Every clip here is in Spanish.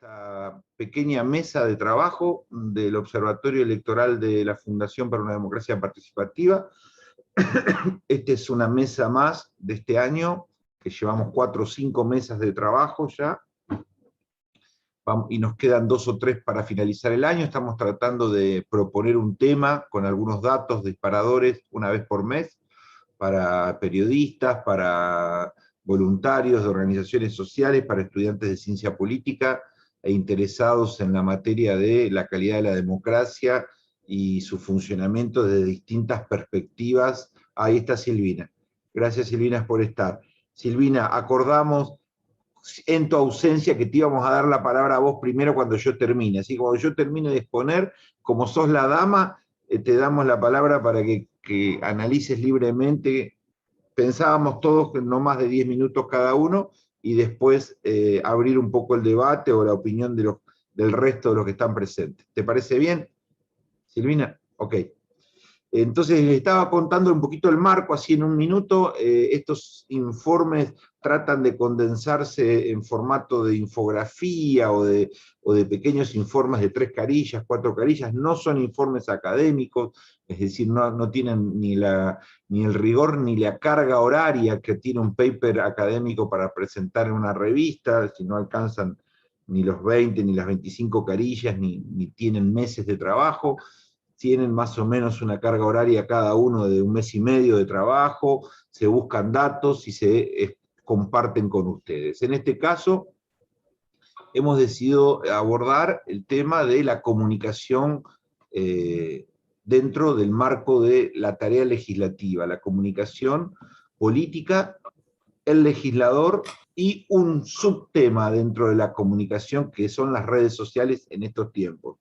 esta pequeña mesa de trabajo del Observatorio Electoral de la Fundación para una Democracia Participativa. Esta es una mesa más de este año, que llevamos 4 o 5 mesas de trabajo ya, y nos quedan 2 o 3 para finalizar el año. Estamos tratando de proponer un tema con algunos datos disparadores una vez por mes, para periodistas, para voluntarios de organizaciones sociales, para estudiantes de ciencia política e interesados en la materia de la calidad de la democracia y su funcionamiento desde distintas perspectivas. Ahí está Silvina. Gracias, Silvina, por estar. Silvina, acordamos en tu ausencia que te íbamos a dar la palabra a vos primero cuando yo termine. Así que cuando yo termine de exponer, como sos la dama, te damos la palabra para que analices libremente. Pensábamos todos que no más de 10 minutos cada uno, y después abrir un poco el debate o la opinión del resto de los que están presentes. ¿Te parece bien, Silvina? Ok. Entonces les estaba contando un poquito el marco, así en un minuto. Estos informes tratan de condensarse en formato de infografía o de pequeños informes de 3 carillas, 4 carillas. No son informes académicos, es decir, no tienen ni el rigor ni la carga horaria que tiene un paper académico para presentar en una revista, si no alcanzan ni los 20 ni las 25 carillas, ni tienen meses de trabajo. Tienen más o menos una carga horaria cada uno de 1 mes y medio de trabajo, se buscan datos y se comparten con ustedes. En este caso, hemos decidido abordar el tema de la comunicación dentro del marco de la tarea legislativa, la comunicación política, el legislador y un subtema dentro de la comunicación que son las redes sociales en estos tiempos.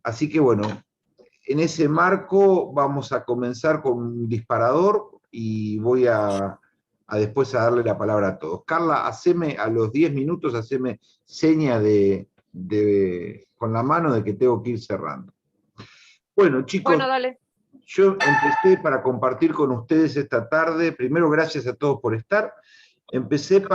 Así que bueno, en ese marco vamos a comenzar con un disparador y voy después a darle la palabra a todos. Carla, haceme a los 10 minutos, haceme seña con la mano de que tengo que ir cerrando. Bueno, chicos, bueno, dale. Yo empecé para compartir con ustedes esta tarde. Primero, gracias a todos por estar. Empecé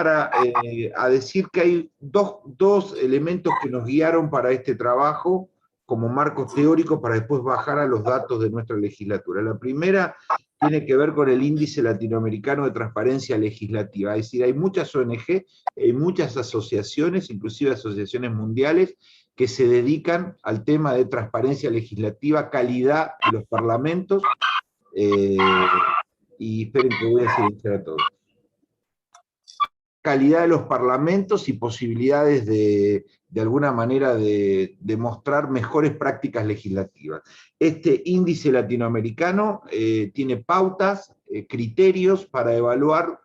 a decir que hay dos elementos que nos guiaron para este trabajo como marcos teóricos para después bajar a los datos de nuestra legislatura. La primera tiene que ver con el Índice Latinoamericano de Transparencia Legislativa. Es decir, hay muchas ONG, hay muchas asociaciones, inclusive asociaciones mundiales, que se dedican al tema de transparencia legislativa, calidad de los parlamentos, y esperen que voy a silenciar a todos. Calidad de los parlamentos y posibilidades de alguna manera de mostrar mejores prácticas legislativas. Este índice latinoamericano tiene pautas, criterios para evaluar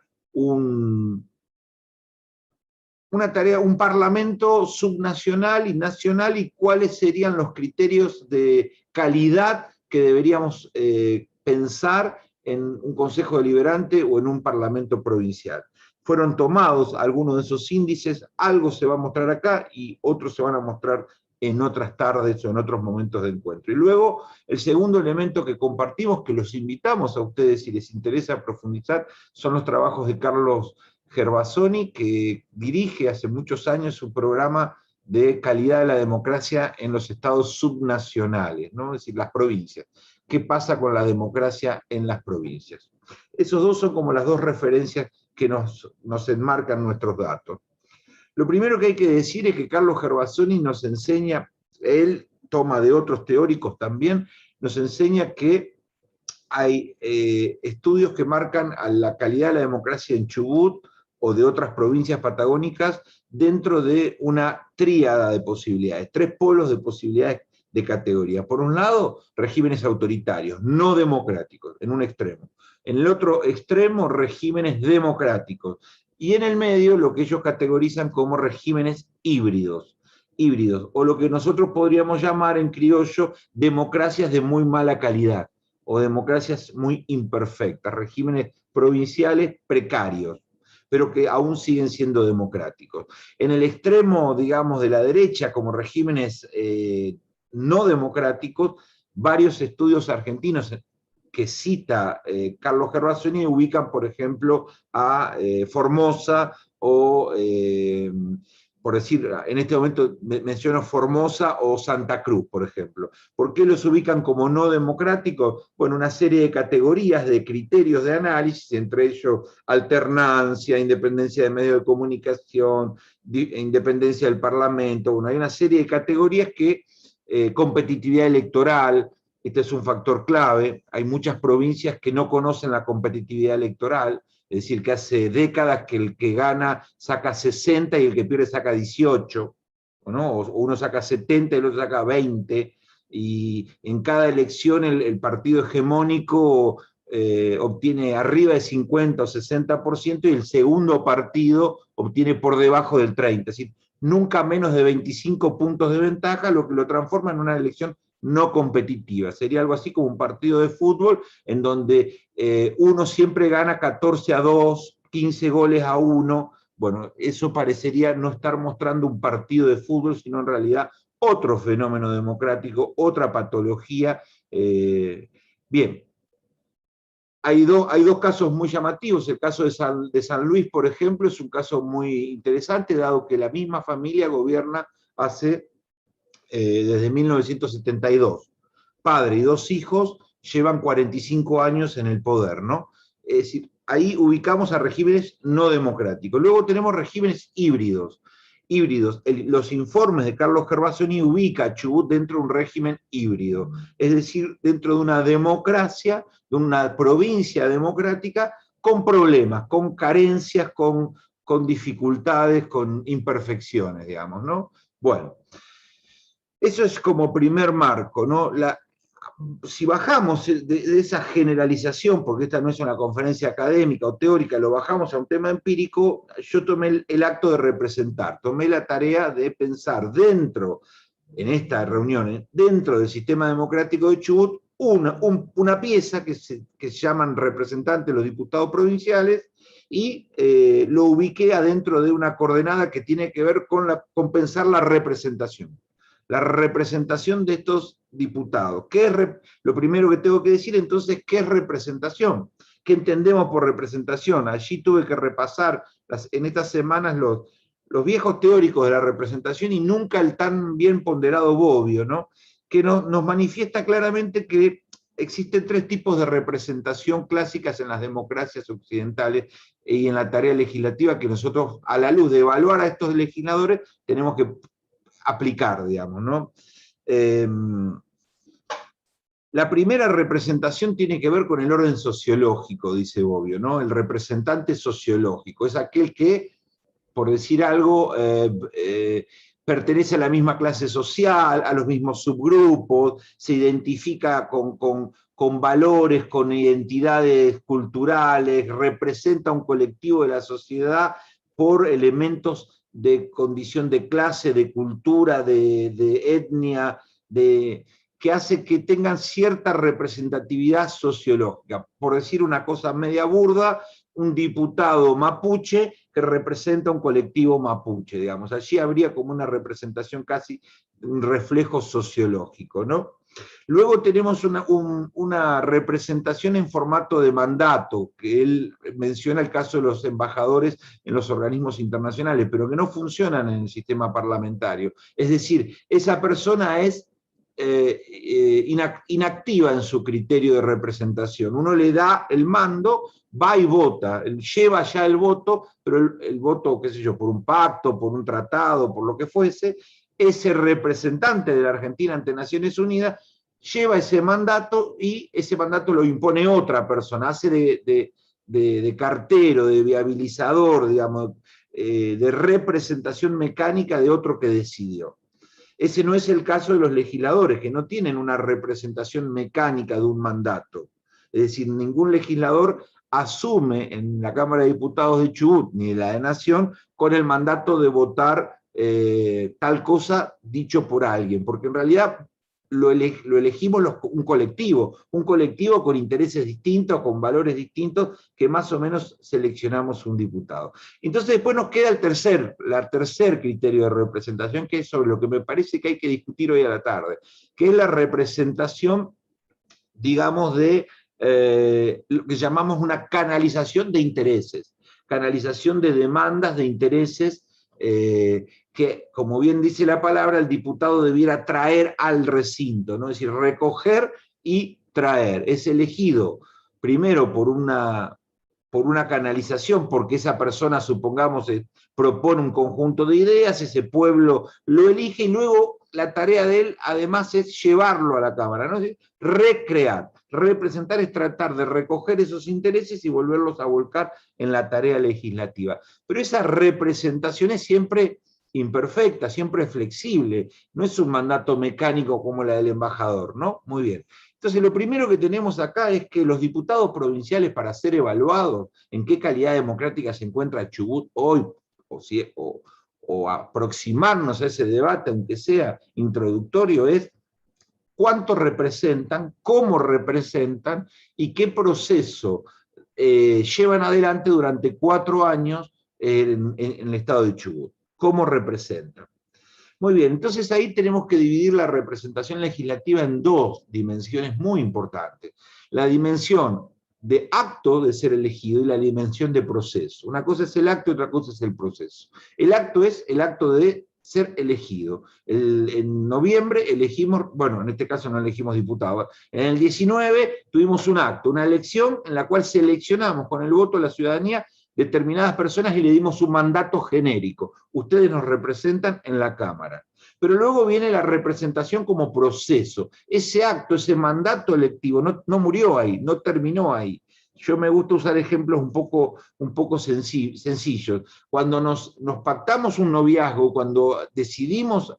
una tarea, un parlamento subnacional y nacional, y cuáles serían los criterios de calidad que deberíamos pensar en un consejo deliberante o en un parlamento provincial. Fueron tomados algunos de esos índices, algo se va a mostrar acá y otros se van a mostrar en otras tardes o en otros momentos de encuentro. Y luego, el segundo elemento que compartimos, que los invitamos a ustedes si les interesa profundizar, son los trabajos de Carlos Gervasoni, que dirige hace muchos años un programa de calidad de la democracia en los estados subnacionales, ¿no? Es decir, las provincias. ¿Qué pasa con la democracia en las provincias? Esos dos son como las dos referencias que nos enmarcan nuestros datos. Lo primero que hay que decir es que Carlos Gervasoni nos enseña, él toma de otros teóricos también, nos enseña que hay estudios que marcan a la calidad de la democracia en Chubut o de otras provincias patagónicas dentro de una tríada de posibilidades, 3 polos de posibilidades de categoría. Por un lado, regímenes autoritarios, no democráticos, en un extremo. En el otro extremo, regímenes democráticos. Y en el medio, lo que ellos categorizan como regímenes híbridos, o lo que nosotros podríamos llamar en criollo democracias de muy mala calidad, o democracias muy imperfectas, regímenes provinciales precarios, pero que aún siguen siendo democráticos. En el extremo, digamos, de la derecha, como regímenes no democráticos, varios estudios argentinos que cita Carlos Gervasoni ubican, por ejemplo, a Formosa o por decir, en este momento menciono Formosa o Santa Cruz, por ejemplo. ¿Por qué los ubican como no democráticos? Bueno, una serie de categorías, de criterios de análisis, entre ellos alternancia, independencia de medios de comunicación, independencia del Parlamento. Bueno, hay una serie de categorías que, competitividad electoral, este es un factor clave. Hay muchas provincias que no conocen la competitividad electoral, es decir, que hace décadas que el que gana saca 60 y el que pierde saca 18, ¿no? O uno saca 70 y el otro saca 20, y en cada elección el partido hegemónico obtiene arriba de 50 o 60% y el segundo partido obtiene por debajo del 30%, es decir, nunca menos de 25 puntos de ventaja, lo que lo transforma en una elección no competitiva. Sería algo así como un partido de fútbol en donde uno siempre gana 14-2, 15 goles a 1. Bueno, eso parecería no estar mostrando un partido de fútbol, sino en realidad otro fenómeno democrático, otra patología. Bien, hay dos casos muy llamativos. El caso de San Luis, por ejemplo, es un caso muy interesante, dado que la misma familia gobierna desde 1972. Padre y dos hijos llevan 45 años en el poder, ¿no? Es decir, ahí ubicamos a regímenes no democráticos. Luego tenemos regímenes híbridos. Los informes de Carlos Gervasoni ubica a Chubut dentro de un régimen híbrido, es decir, dentro de una democracia, de una provincia democrática con problemas, con carencias, con dificultades, con imperfecciones, digamos, ¿no? Bueno, eso es como primer marco, ¿no? Si bajamos de esa generalización, porque esta no es una conferencia académica o teórica, lo bajamos a un tema empírico, yo tomé el acto de representar, tomé la tarea de pensar dentro, en esta reunión, dentro del sistema democrático de Chubut, una pieza que se llaman representantes los diputados provinciales, y lo ubiqué adentro de una coordenada que tiene que ver con pensar la representación. La representación de estos diputados. Lo primero que tengo que decir entonces, ¿qué es representación? ¿Qué entendemos por representación? Allí tuve que repasar en estas semanas los viejos teóricos de la representación y nunca el tan bien ponderado Bobbio, ¿no? Que nos manifiesta claramente que existen tres tipos de representación clásicas en las democracias occidentales y en la tarea legislativa que nosotros, a la luz de evaluar a estos legisladores, tenemos que aplicar, digamos, ¿no? La primera representación tiene que ver con el orden sociológico, dice Bobbio, ¿no? El representante sociológico es aquel que, por decir algo, pertenece a la misma clase social, a los mismos subgrupos, se identifica con valores, con identidades culturales, representa un colectivo de la sociedad por elementos de condición de clase, de cultura, de etnia, que hace que tengan cierta representatividad sociológica. Por decir una cosa media burda, un diputado mapuche que representa un colectivo mapuche, digamos. Allí habría como una representación casi, un reflejo sociológico, ¿no? Luego tenemos una representación en formato de mandato, que él menciona el caso de los embajadores en los organismos internacionales, pero que no funcionan en el sistema parlamentario. Es decir, esa persona es inactiva en su criterio de representación. Uno le da el mando, va y vota, lleva ya el voto, pero el voto, qué sé yo, por un pacto, por un tratado, por lo que fuese, ese representante de la Argentina ante Naciones Unidas lleva ese mandato y ese mandato lo impone otra persona, hace de cartero, de viabilizador, digamos, de representación mecánica de otro que decidió. Ese no es el caso de los legisladores, que no tienen una representación mecánica de un mandato. Es decir, ningún legislador asume en la Cámara de Diputados de Chubut, ni de la de Nación, con el mandato de votar tal cosa dicho por alguien, porque en realidad lo elegimos un colectivo con intereses distintos, con valores distintos, que más o menos seleccionamos un diputado. Entonces después nos queda el tercer criterio de representación, que es sobre lo que me parece que hay que discutir hoy a la tarde, que es la representación, digamos, de lo que llamamos una canalización de intereses, canalización de demandas, de intereses, que, como bien dice la palabra, el diputado debiera traer al recinto, ¿no? Es decir, recoger y traer. Es elegido primero por una canalización, porque esa persona, supongamos, propone un conjunto de ideas, ese pueblo lo elige, y luego la tarea de él, además, es llevarlo a la Cámara, ¿no? Es recrear. Representar es tratar de recoger esos intereses y volverlos a volcar en la tarea legislativa. Pero esa representación es siempre imperfecta, siempre flexible, no es un mandato mecánico como la del embajador, ¿no? Muy bien. Entonces, lo primero que tenemos acá es que los diputados provinciales, para ser evaluados en qué calidad democrática se encuentra Chubut hoy, o aproximarnos a ese debate, aunque sea introductorio, es cuánto representan, cómo representan y qué proceso llevan adelante durante 4 años en el estado de Chubut. ¿Cómo representan? Muy bien, entonces ahí tenemos que dividir la representación legislativa en 2 dimensiones muy importantes. La dimensión de acto de ser elegido y la dimensión de proceso. Una cosa es el acto y otra cosa es el proceso. El acto es el acto de ser elegido. En noviembre elegimos, bueno, en este caso no elegimos diputados, en el 19 tuvimos un acto, una elección en la cual seleccionamos con el voto de la ciudadanía determinadas personas y le dimos un mandato genérico. Ustedes nos representan en la Cámara. Pero luego viene la representación como proceso. Ese acto, ese mandato electivo, no murió ahí, no terminó ahí. Yo me gusta usar ejemplos un poco sencillos. Cuando nos pactamos un noviazgo, cuando decidimos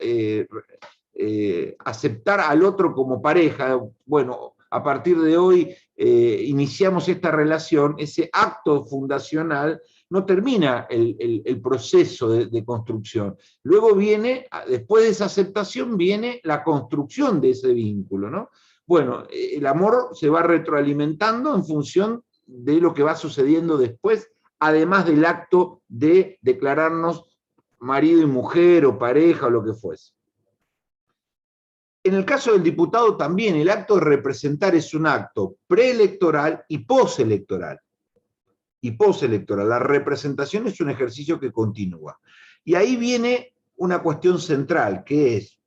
aceptar al otro como pareja, bueno, a partir de hoy iniciamos esta relación, ese acto fundacional no termina el proceso de construcción. Luego viene, después de esa aceptación, viene la construcción de ese vínculo, ¿no? Bueno, el amor se va retroalimentando en función de lo que va sucediendo después, además del acto de declararnos marido y mujer, o pareja, o lo que fuese. En el caso del diputado también, el acto de representar es un acto preelectoral y postelectoral. La representación es un ejercicio que continúa. Y ahí viene una cuestión central, que es,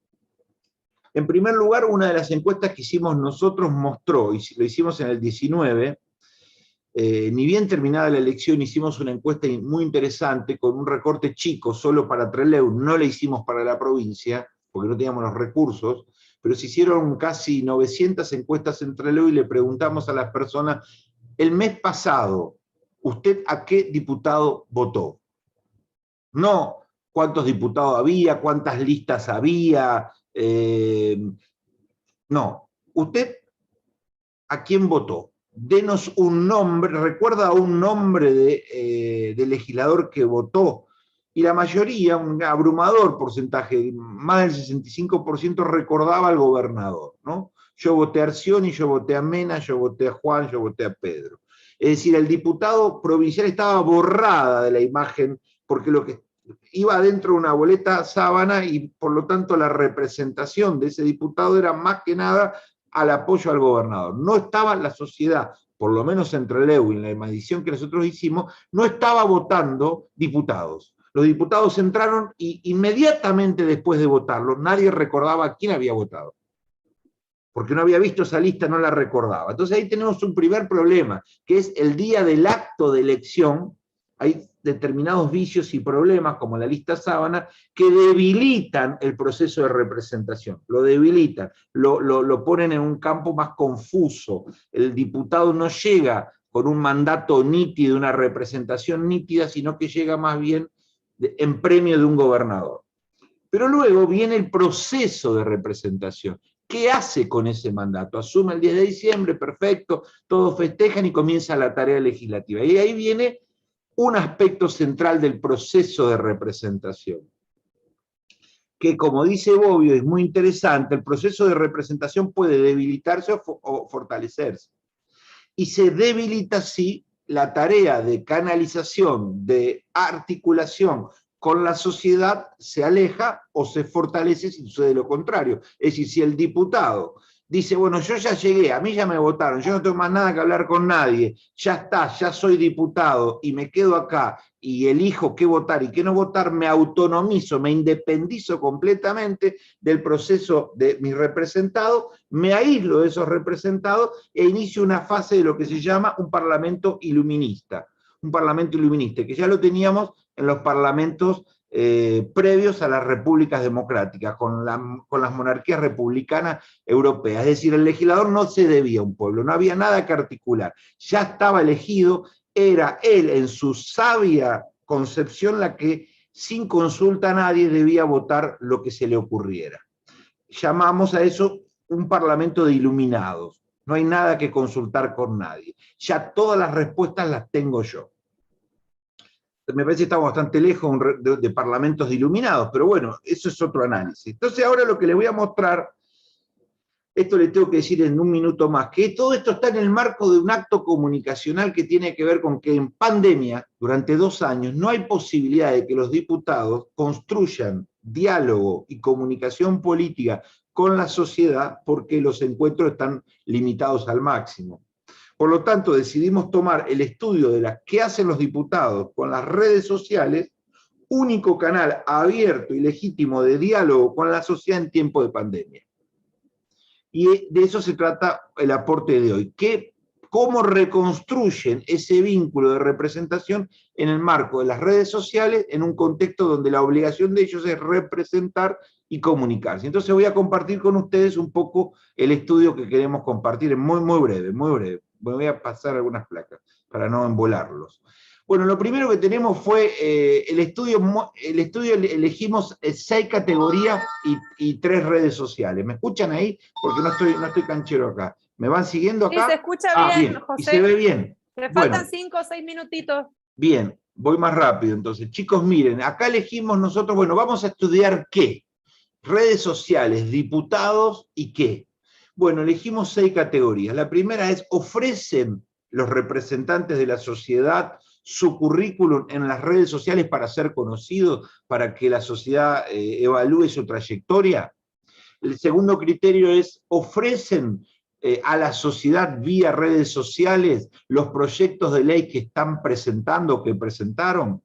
en primer lugar, una de las encuestas que hicimos nosotros mostró, y lo hicimos en el 19, ni bien terminada la elección, hicimos una encuesta muy interesante, con un recorte chico, solo para Trelew, no la hicimos para la provincia, porque no teníamos los recursos, pero se hicieron casi 900 encuestas en Trelew y le preguntamos a las personas, el mes pasado, ¿usted a qué diputado votó? No cuántos diputados había, cuántas listas había, no. ¿Usted a quién votó? Denos un nombre, recuerda un nombre de legislador que votó, y la mayoría, un abrumador porcentaje, más del 65% recordaba al gobernador, ¿no? Yo voté a Arcioni, yo voté a Mena, yo voté a Juan, yo voté a Pedro. Es decir, el diputado provincial estaba borrada de la imagen, porque lo que iba dentro de una boleta sábana, y por lo tanto la representación de ese diputado era más que nada al apoyo al gobernador. No estaba la sociedad, por lo menos en Trelew, en la medición que nosotros hicimos, no estaba votando diputados. Los diputados entraron y inmediatamente después de votarlo, nadie recordaba quién había votado. Porque no había visto esa lista, no la recordaba. Entonces ahí tenemos un primer problema, que es el día del acto de elección. Hay determinados vicios y problemas, como la lista sábana, que debilitan el proceso de representación, lo debilitan, lo ponen en un campo más confuso. El diputado no llega con un mandato nítido, una representación nítida, sino que llega más bien en premio de un gobernador. Pero luego viene el proceso de representación. ¿Qué hace con ese mandato? Asume el 10 de diciembre, perfecto, todos festejan y comienza la tarea legislativa. Y ahí viene un aspecto central del proceso de representación, que, como dice Bobbio, es muy interesante. El proceso de representación puede debilitarse o fortalecerse. Y se debilita así la tarea de canalización, de articulación con la sociedad, se aleja o se fortalece si sucede lo contrario. Es decir, si el diputado dice, bueno, yo ya llegué, a mí ya me votaron, yo no tengo más nada que hablar con nadie, ya está, ya soy diputado y me quedo acá y elijo qué votar y qué no votar, me autonomizo, me independizo completamente del proceso de mis representados, me aíslo de esos representados e inicio una fase de lo que se llama un parlamento iluminista. Un parlamento iluminista, que ya lo teníamos en los parlamentos previos a las repúblicas democráticas, con las monarquías republicanas europeas. Es decir, el legislador no se debía a un pueblo, no había nada que articular, ya estaba elegido, era él en su sabia concepción la que sin consulta a nadie debía votar lo que se le ocurriera. Llamamos a eso un parlamento de iluminados, no hay nada que consultar con nadie, ya todas las respuestas las tengo yo. Me parece que estamos bastante lejos de parlamentos de iluminados, pero bueno, eso es otro análisis. Entonces ahora lo que les voy a mostrar, esto le tengo que decir en un minuto más, que todo esto está en el marco de un acto comunicacional que tiene que ver con que en pandemia, durante 2 años, no hay posibilidad de que los diputados construyan diálogo y comunicación política con la sociedad porque los encuentros están limitados al máximo. Por lo tanto, decidimos tomar el estudio de qué hacen los diputados con las redes sociales, único canal abierto y legítimo de diálogo con la sociedad en tiempo de pandemia. Y de eso se trata el aporte de hoy. ¿Cómo reconstruyen ese vínculo de representación en el marco de las redes sociales en un contexto donde la obligación de ellos es representar y comunicarse? Entonces voy a compartir con ustedes un poco el estudio que queremos compartir, muy breve, muy breve. Me voy a pasar algunas placas para no embolarlos. Bueno, lo primero que tenemos fue el estudio elegimos 6 categorías y 3 redes sociales. ¿Me escuchan ahí? Porque no estoy canchero acá. ¿Me van siguiendo acá? Sí, se escucha bien, José. ¿Y se ve bien? Te faltan 5 o 6 minutitos. Bien, voy más rápido entonces. Chicos, miren, acá elegimos nosotros, bueno, vamos a estudiar ¿qué? Redes sociales, diputados y ¿qué? Bueno, elegimos 6 categorías. La primera es, ¿ofrecen los representantes de la sociedad su currículum en las redes sociales para ser conocidos, para que la sociedad evalúe su trayectoria? El segundo criterio es, ¿ofrecen a la sociedad vía redes sociales los proyectos de ley que están presentando, que presentaron?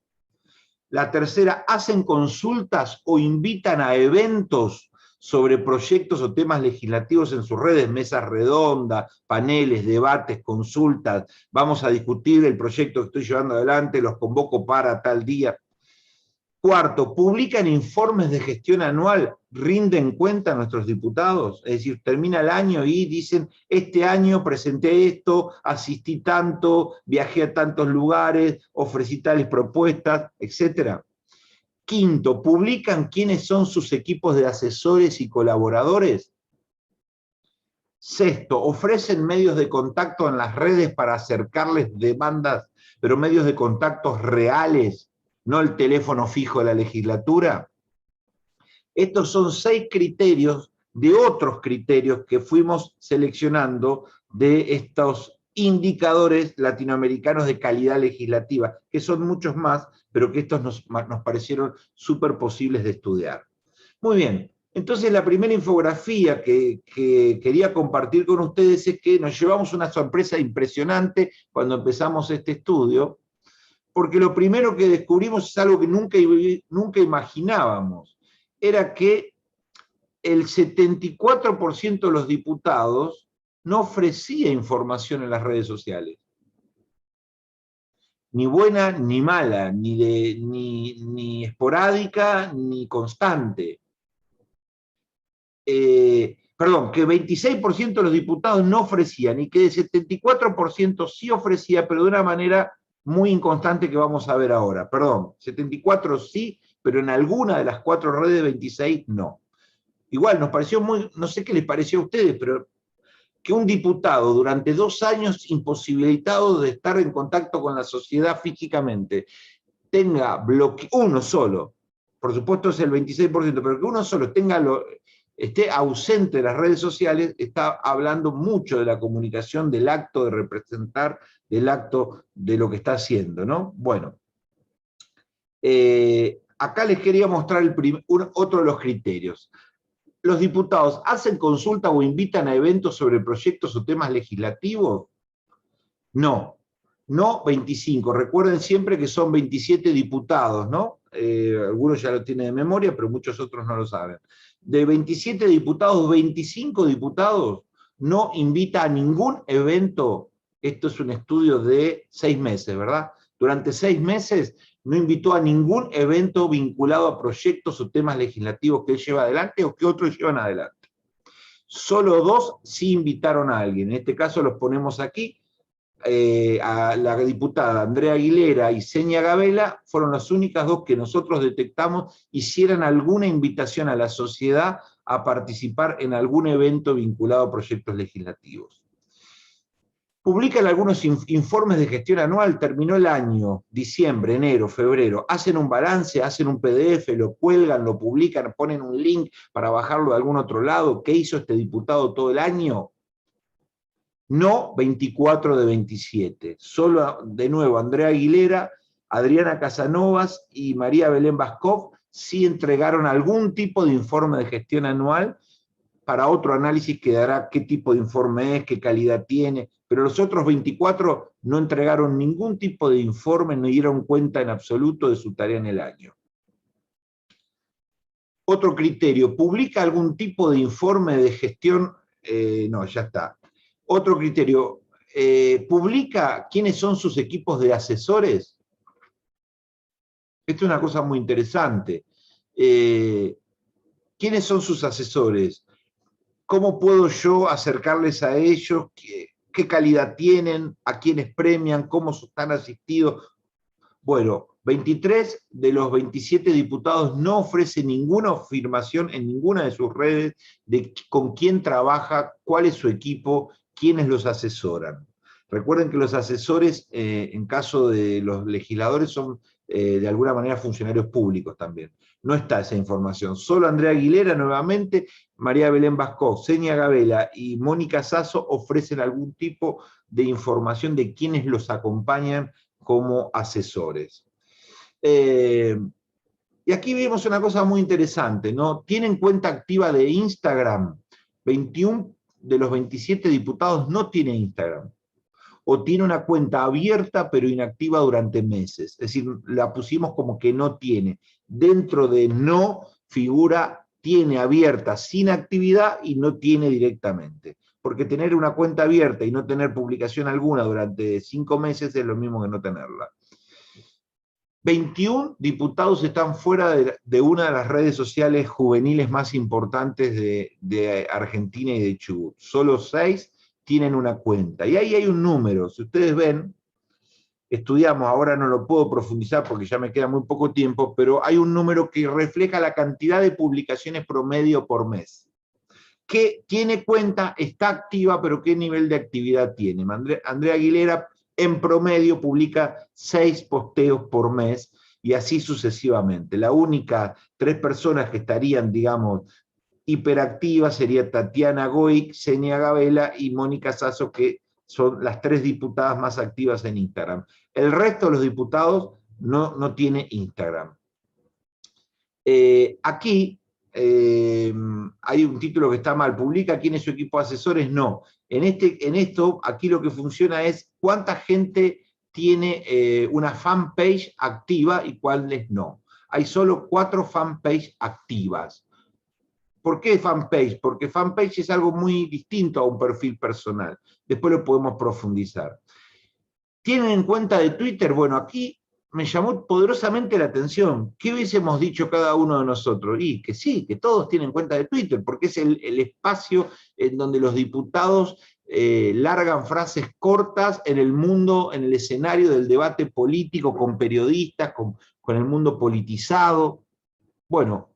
La tercera, ¿hacen consultas o invitan a eventos sobre proyectos o temas legislativos en sus redes, mesas redondas, paneles, debates, consultas? Vamos a discutir el proyecto que estoy llevando adelante, los convoco para tal día. Cuarto, ¿publican informes de gestión anual? ¿Rinden cuenta a nuestros diputados? Es decir, termina el año y dicen, este año presenté esto, asistí tanto, viajé a tantos lugares, ofrecí tales propuestas, etc. Quinto, ¿publican quiénes son sus equipos de asesores y colaboradores? Sexto, ¿ofrecen medios de contacto en las redes para acercarles demandas, pero medios de contactos reales? No el teléfono fijo de la legislatura. Estos son 6 criterios de otros criterios que fuimos seleccionando de estos indicadores latinoamericanos de calidad legislativa, que son muchos más, pero que estos nos parecieron súper posibles de estudiar. Muy bien, entonces la primera infografía que quería compartir con ustedes es que nos llevamos una sorpresa impresionante cuando empezamos este estudio, porque lo primero que descubrimos es algo que nunca imaginábamos, era que el 74% de los diputados no ofrecía información en las redes sociales. Ni buena ni mala, ni esporádica ni constante. Perdón, que 26% de los diputados no ofrecían y que el 74% sí ofrecía, pero de una manera muy inconstante que vamos a ver ahora. Perdón, 74 sí, pero en alguna de las 4 redes, 26 no. Igual nos pareció no sé qué les pareció a ustedes, pero que un diputado durante 2 años imposibilitado de estar en contacto con la sociedad físicamente tenga uno solo, por supuesto es el 26%, pero que uno solo esté ausente de las redes sociales, está hablando mucho de la comunicación, del acto de representar, del acto de lo que está haciendo, ¿no? Bueno, acá les quería mostrar otro de los criterios. ¿Los diputados hacen consulta o invitan a eventos sobre proyectos o temas legislativos? No. No 25. Recuerden siempre que son 27 diputados, ¿no? Algunos ya lo tienen de memoria, pero muchos otros no lo saben. De 27 diputados, 25 diputados no invita a ningún evento. Esto es un estudio de 6 meses, ¿verdad? Durante 6 meses no invitó a ningún evento vinculado a proyectos o temas legislativos que él lleva adelante o que otros llevan adelante. Solo 2 sí invitaron a alguien. En este caso los ponemos aquí. A la diputada Andrea Aguilera y Senia Gabela fueron las únicas 2 que nosotros detectamos hicieran alguna invitación a la sociedad a participar en algún evento vinculado a proyectos legislativos. Publican algunos informes de gestión anual, terminó el año, diciembre, enero, febrero, hacen un balance, hacen un PDF, lo cuelgan, lo publican, ponen un link para bajarlo de algún otro lado. ¿Qué hizo este diputado todo el año? No 24 de 27. Solo, de nuevo, Andrea Aguilera, Adriana Casanovas y María Belén Baskov sí entregaron algún tipo de informe de gestión anual para otro análisis que dará qué tipo de informe es, qué calidad tiene, pero los otros 24 no entregaron ningún tipo de informe, no dieron cuenta en absoluto de su tarea en el año. Otro criterio, ¿publica algún tipo de informe de gestión? No, ya está. Otro criterio, ¿publica quiénes son sus equipos de asesores? Esto es una cosa muy interesante. ¿Quiénes son sus asesores? ¿Cómo puedo yo acercarles a ellos? ¿Qué calidad tienen? ¿A quiénes premian? ¿Cómo están asistidos? Bueno, 23 de los 27 diputados no ofrecen ninguna afirmación en ninguna de sus redes de con quién trabaja, cuál es su equipo, quiénes los asesoran. Recuerden que los asesores, en caso de los legisladores, son de alguna manera funcionarios públicos también. No está esa información. Solo Andrea Aguilera, nuevamente, María Belén Baskov, Senia Gabela y Mónica Sasso ofrecen algún tipo de información de quiénes los acompañan como asesores. Y aquí vemos una cosa muy interesante, ¿no? Tienen cuenta activa de Instagram. 21 de los 27 diputados no tienen Instagram. O tiene una cuenta abierta pero inactiva durante meses. Es decir, la pusimos como que no tiene. Dentro de no figura tiene abierta sin actividad y no tiene directamente. Porque tener una cuenta abierta y no tener publicación alguna durante 5 meses es lo mismo que no tenerla. 21 diputados están fuera de una de las redes sociales juveniles más importantes de Argentina y de Chubut. Solo 6 tienen una cuenta. Y ahí hay un número. Si ustedes ven, estudiamos, ahora no lo puedo profundizar porque ya me queda muy poco tiempo, pero hay un número que refleja la cantidad de publicaciones promedio por mes. ¿Qué tiene cuenta? Está activa, pero ¿qué nivel de actividad tiene? Andrea Aguilera en promedio publica 6 posteos por mes y así sucesivamente. La única 3 personas que estarían, digamos, hiperactivas sería Tatiana Goic, Senia Gabela y Mónica Sasso, que son las 3 diputadas más activas en Instagram. El resto de los diputados no tiene Instagram. Aquí hay un título que está mal. ¿Publica quién es su equipo de asesores? No. En esto, aquí lo que funciona es cuánta gente tiene una fanpage activa y cuáles no. Hay solo 4 fanpages activas. ¿Por qué fanpage? Porque fanpage es algo muy distinto a un perfil personal. Después lo podemos profundizar. ¿Tienen en cuenta de Twitter? Bueno, aquí me llamó poderosamente la atención. ¿Qué hubiésemos dicho cada uno de nosotros? Y que sí, que todos tienen cuenta de Twitter, porque es el espacio en donde los diputados largan frases cortas en el mundo, en el escenario del debate político, con periodistas, con el mundo politizado. Bueno,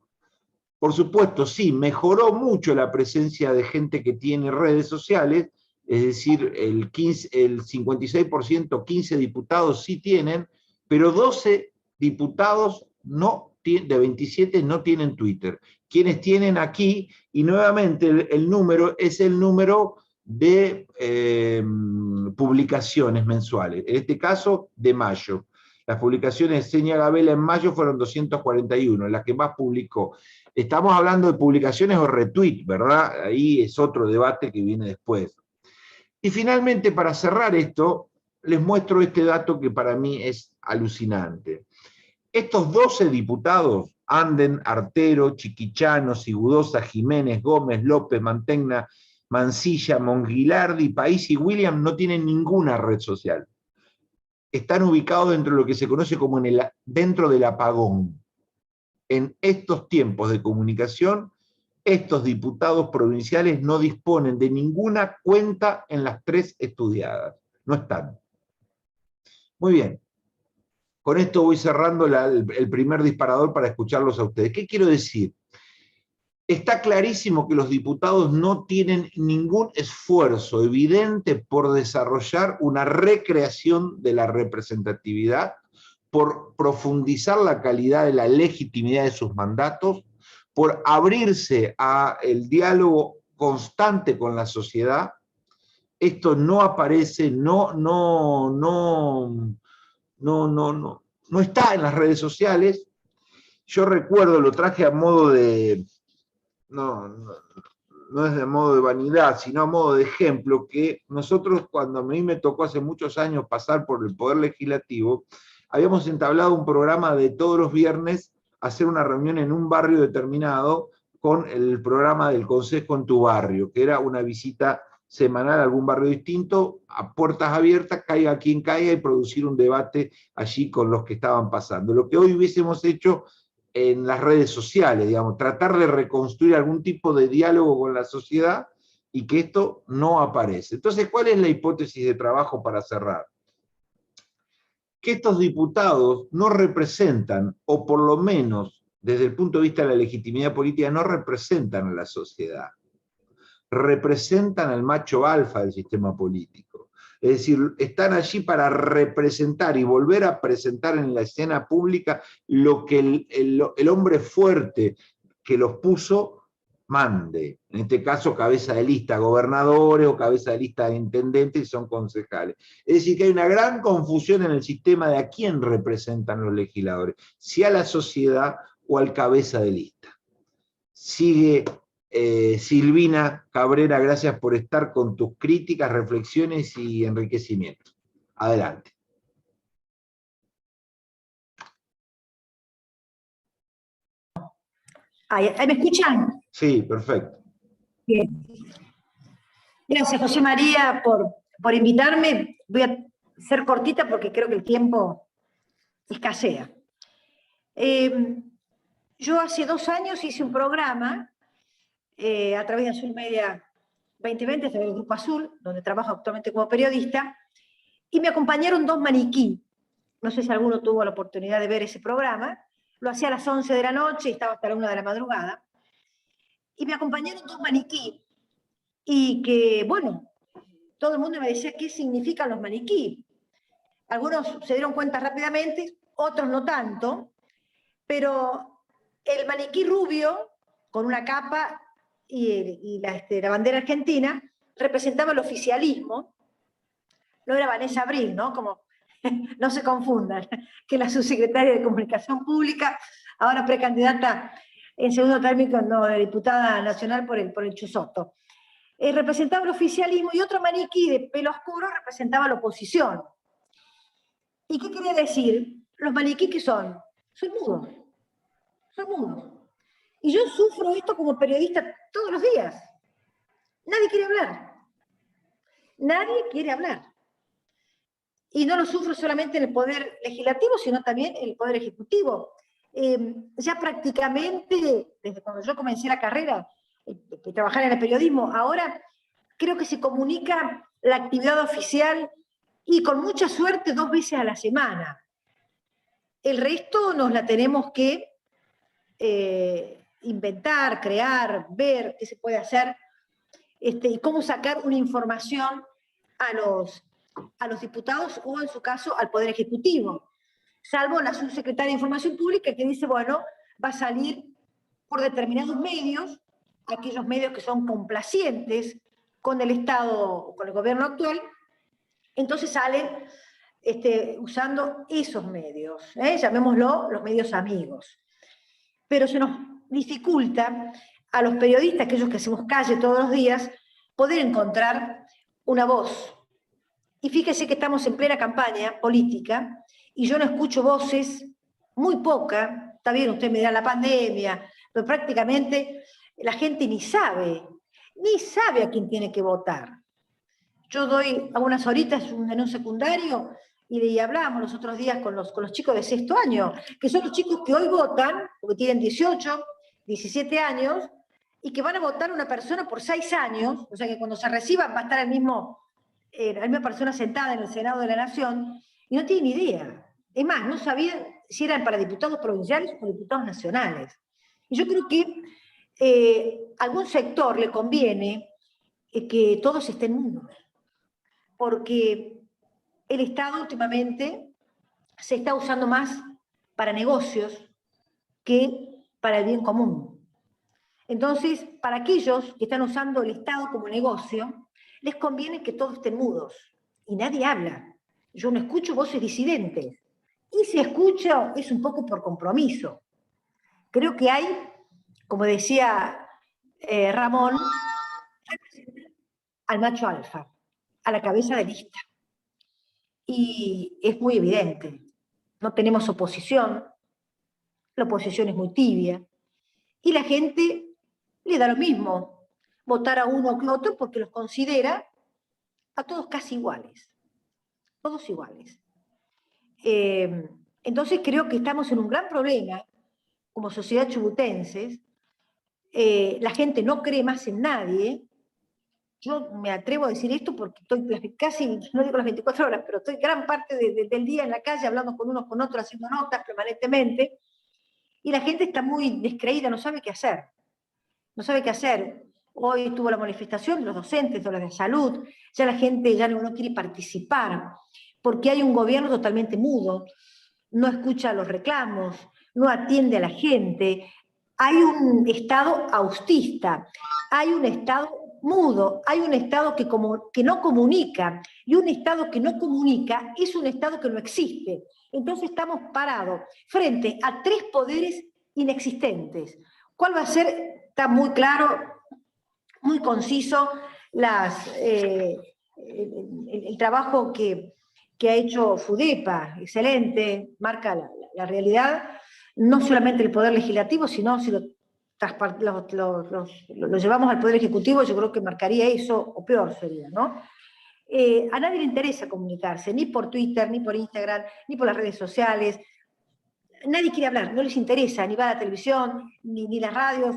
por supuesto, sí, mejoró mucho la presencia de gente que tiene redes sociales, es decir, el 56%, 15 diputados sí tienen, pero 12 diputados de 27 no tienen Twitter. Quienes tienen aquí, y nuevamente el número es el número de publicaciones mensuales, en este caso de mayo. Las publicaciones de Seña Gabela en mayo fueron 241, las que más publicó. Estamos hablando de publicaciones o retweet, ¿verdad? Ahí es otro debate que viene después. Y finalmente, para cerrar esto, les muestro este dato que para mí es alucinante. Estos 12 diputados, Anden, Artero, Chiquichano, Sigudosa, Jiménez, Gómez, López, Mantegna, Mancilla, Monguilardi, País y William, no tienen ninguna red social. Están ubicados dentro de lo que se conoce como dentro del apagón. En estos tiempos de comunicación, estos diputados provinciales no disponen de ninguna cuenta en las 3 estudiadas. No están. Muy bien. Con esto voy cerrando el primer disparador para escucharlos a ustedes. ¿Qué quiero decir? Está clarísimo que los diputados no tienen ningún esfuerzo evidente por desarrollar una recreación de la representatividad, por profundizar la calidad de la legitimidad de sus mandatos, por abrirse al diálogo constante con la sociedad. Esto no aparece, no está en las redes sociales. Yo recuerdo, lo traje a modo de, no es de modo de vanidad, sino a modo de ejemplo, que nosotros cuando a mí me tocó hace muchos años pasar por el Poder Legislativo, habíamos entablado un programa de todos los viernes hacer una reunión en un barrio determinado con el programa del Consejo en tu barrio, que era una visita semanal a algún barrio distinto, a puertas abiertas, caiga quien caiga, y producir un debate allí con los que estaban pasando. Lo que hoy hubiésemos hecho en las redes sociales, digamos, tratar de reconstruir algún tipo de diálogo con la sociedad, y que esto no aparece. Entonces, ¿cuál es la hipótesis de trabajo para cerrar? Que estos diputados no representan, o por lo menos desde el punto de vista de la legitimidad política, no representan a la sociedad. Representan al macho alfa del sistema político. Es decir, están allí para representar y volver a presentar en la escena pública lo que el hombre fuerte que los puso mande. En este caso, cabeza de lista gobernadores o cabeza de lista de intendentes, y son concejales. Es decir, que hay una gran confusión en el sistema de a quién representan los legisladores, si a la sociedad o al cabeza de lista. Sigue Silvina Cabrera, gracias por estar con tus críticas, reflexiones y enriquecimiento. Adelante. ¿Ahí me escuchan? Sí, perfecto. Bien. Gracias, José María, por invitarme. Voy a ser cortita porque creo que el tiempo escasea. Yo hace 2 años hice un programa a través de Azul Media 2020, a través del Grupo Azul, donde trabajo actualmente como periodista, y me acompañaron 2 maniquí. No sé si alguno tuvo la oportunidad de ver ese programa. Lo hacía a las 11 de la noche y estaba hasta la 1 de la madrugada. Y me acompañaron 2 maniquí. Y que, bueno, todo el mundo me decía qué significan los maniquí. Algunos se dieron cuenta rápidamente, otros no tanto, pero el maniquí rubio, con una capa y la bandera argentina, representaba el oficialismo. No era Vanessa Abril, ¿no? Como, no se confundan, que la subsecretaria de Comunicación Pública, ahora precandidata en segundo término, no, de diputada nacional por el Chusotto. Representaba el oficialismo, y otro maniquí de pelo oscuro representaba la oposición. ¿Y qué quería decir? Los maniquí, ¿qué son? Son mudos. Son mudos. Y yo sufro esto como periodista todos los días. Nadie quiere hablar. Nadie quiere hablar. Y no lo sufro solamente en el Poder Legislativo, sino también en el Poder Ejecutivo. Ya prácticamente, desde cuando yo comencé la carrera, trabajar en el periodismo, ahora creo que se comunica la actividad oficial, y con mucha suerte 2 veces a la semana. El resto nos la tenemos que inventar, crear, ver qué se puede hacer, y cómo sacar una información a los diputados, o en su caso al Poder Ejecutivo, salvo la subsecretaria de Información Pública, que dice, bueno, va a salir por determinados medios, aquellos medios que son complacientes con el Estado, con el gobierno actual. Entonces salen usando esos medios, llamémoslo los medios amigos. Pero se nos dificulta a los periodistas, aquellos que hacemos calle todos los días, poder encontrar una voz. Y fíjese que estamos en plena campaña política y yo no escucho voces, muy poca, está bien, usted me dirá la pandemia, pero prácticamente la gente ni sabe a quién tiene que votar. Yo doy algunas horitas en un secundario y hablamos los otros días con los chicos de sexto año, que son los chicos que hoy votan, porque tienen 18, 17 años, y que van a votar una persona por 6 años, o sea que cuando se reciban va a estar la misma persona sentada en el Senado de la Nación, y no tienen idea. Es más, no sabían si eran para diputados provinciales o diputados nacionales. Y yo creo que a algún sector le conviene que todos estén mudos, porque el Estado últimamente se está usando más para negocios que para el bien común. Entonces, para aquellos que están usando el Estado como negocio, les conviene que todos estén mudos y nadie habla. Yo no escucho voces disidentes. Y si escucho, es un poco por compromiso. Creo que hay, como decía Ramón, al macho alfa, a la cabeza de lista. Y es muy evidente. No tenemos oposición, la oposición es muy tibia, y la gente le da lo mismo votar a uno o a otro porque los considera a todos casi iguales. Todos iguales. Entonces creo que estamos en un gran problema como sociedad chubutenses. La gente no cree más en nadie. Yo me atrevo a decir esto porque estoy casi, no digo las 24 horas, pero estoy gran parte del día en la calle hablando con unos con otros, haciendo notas permanentemente, y la gente está muy descreída, no sabe qué hacer. No sabe qué hacer. Hoy estuvo la manifestación, los docentes, los de salud, ya la gente ya no quiere participar, porque hay un gobierno totalmente mudo, no escucha los reclamos, no atiende a la gente, hay un Estado austista, hay un Estado mudo, hay un Estado que no comunica, y un Estado que no comunica es un Estado que no existe. Entonces estamos parados frente a 3 poderes inexistentes. ¿Cuál va a ser? Está muy claro, muy conciso, el trabajo que ha hecho FUDEPA, excelente, marca la realidad, no solamente el Poder Legislativo, sino si lo llevamos al Poder Ejecutivo, yo creo que marcaría eso, o peor sería, ¿no? A nadie le interesa comunicarse, ni por Twitter, ni por Instagram, ni por las redes sociales. Nadie quiere hablar, no les interesa, ni va a la televisión, ni las radios,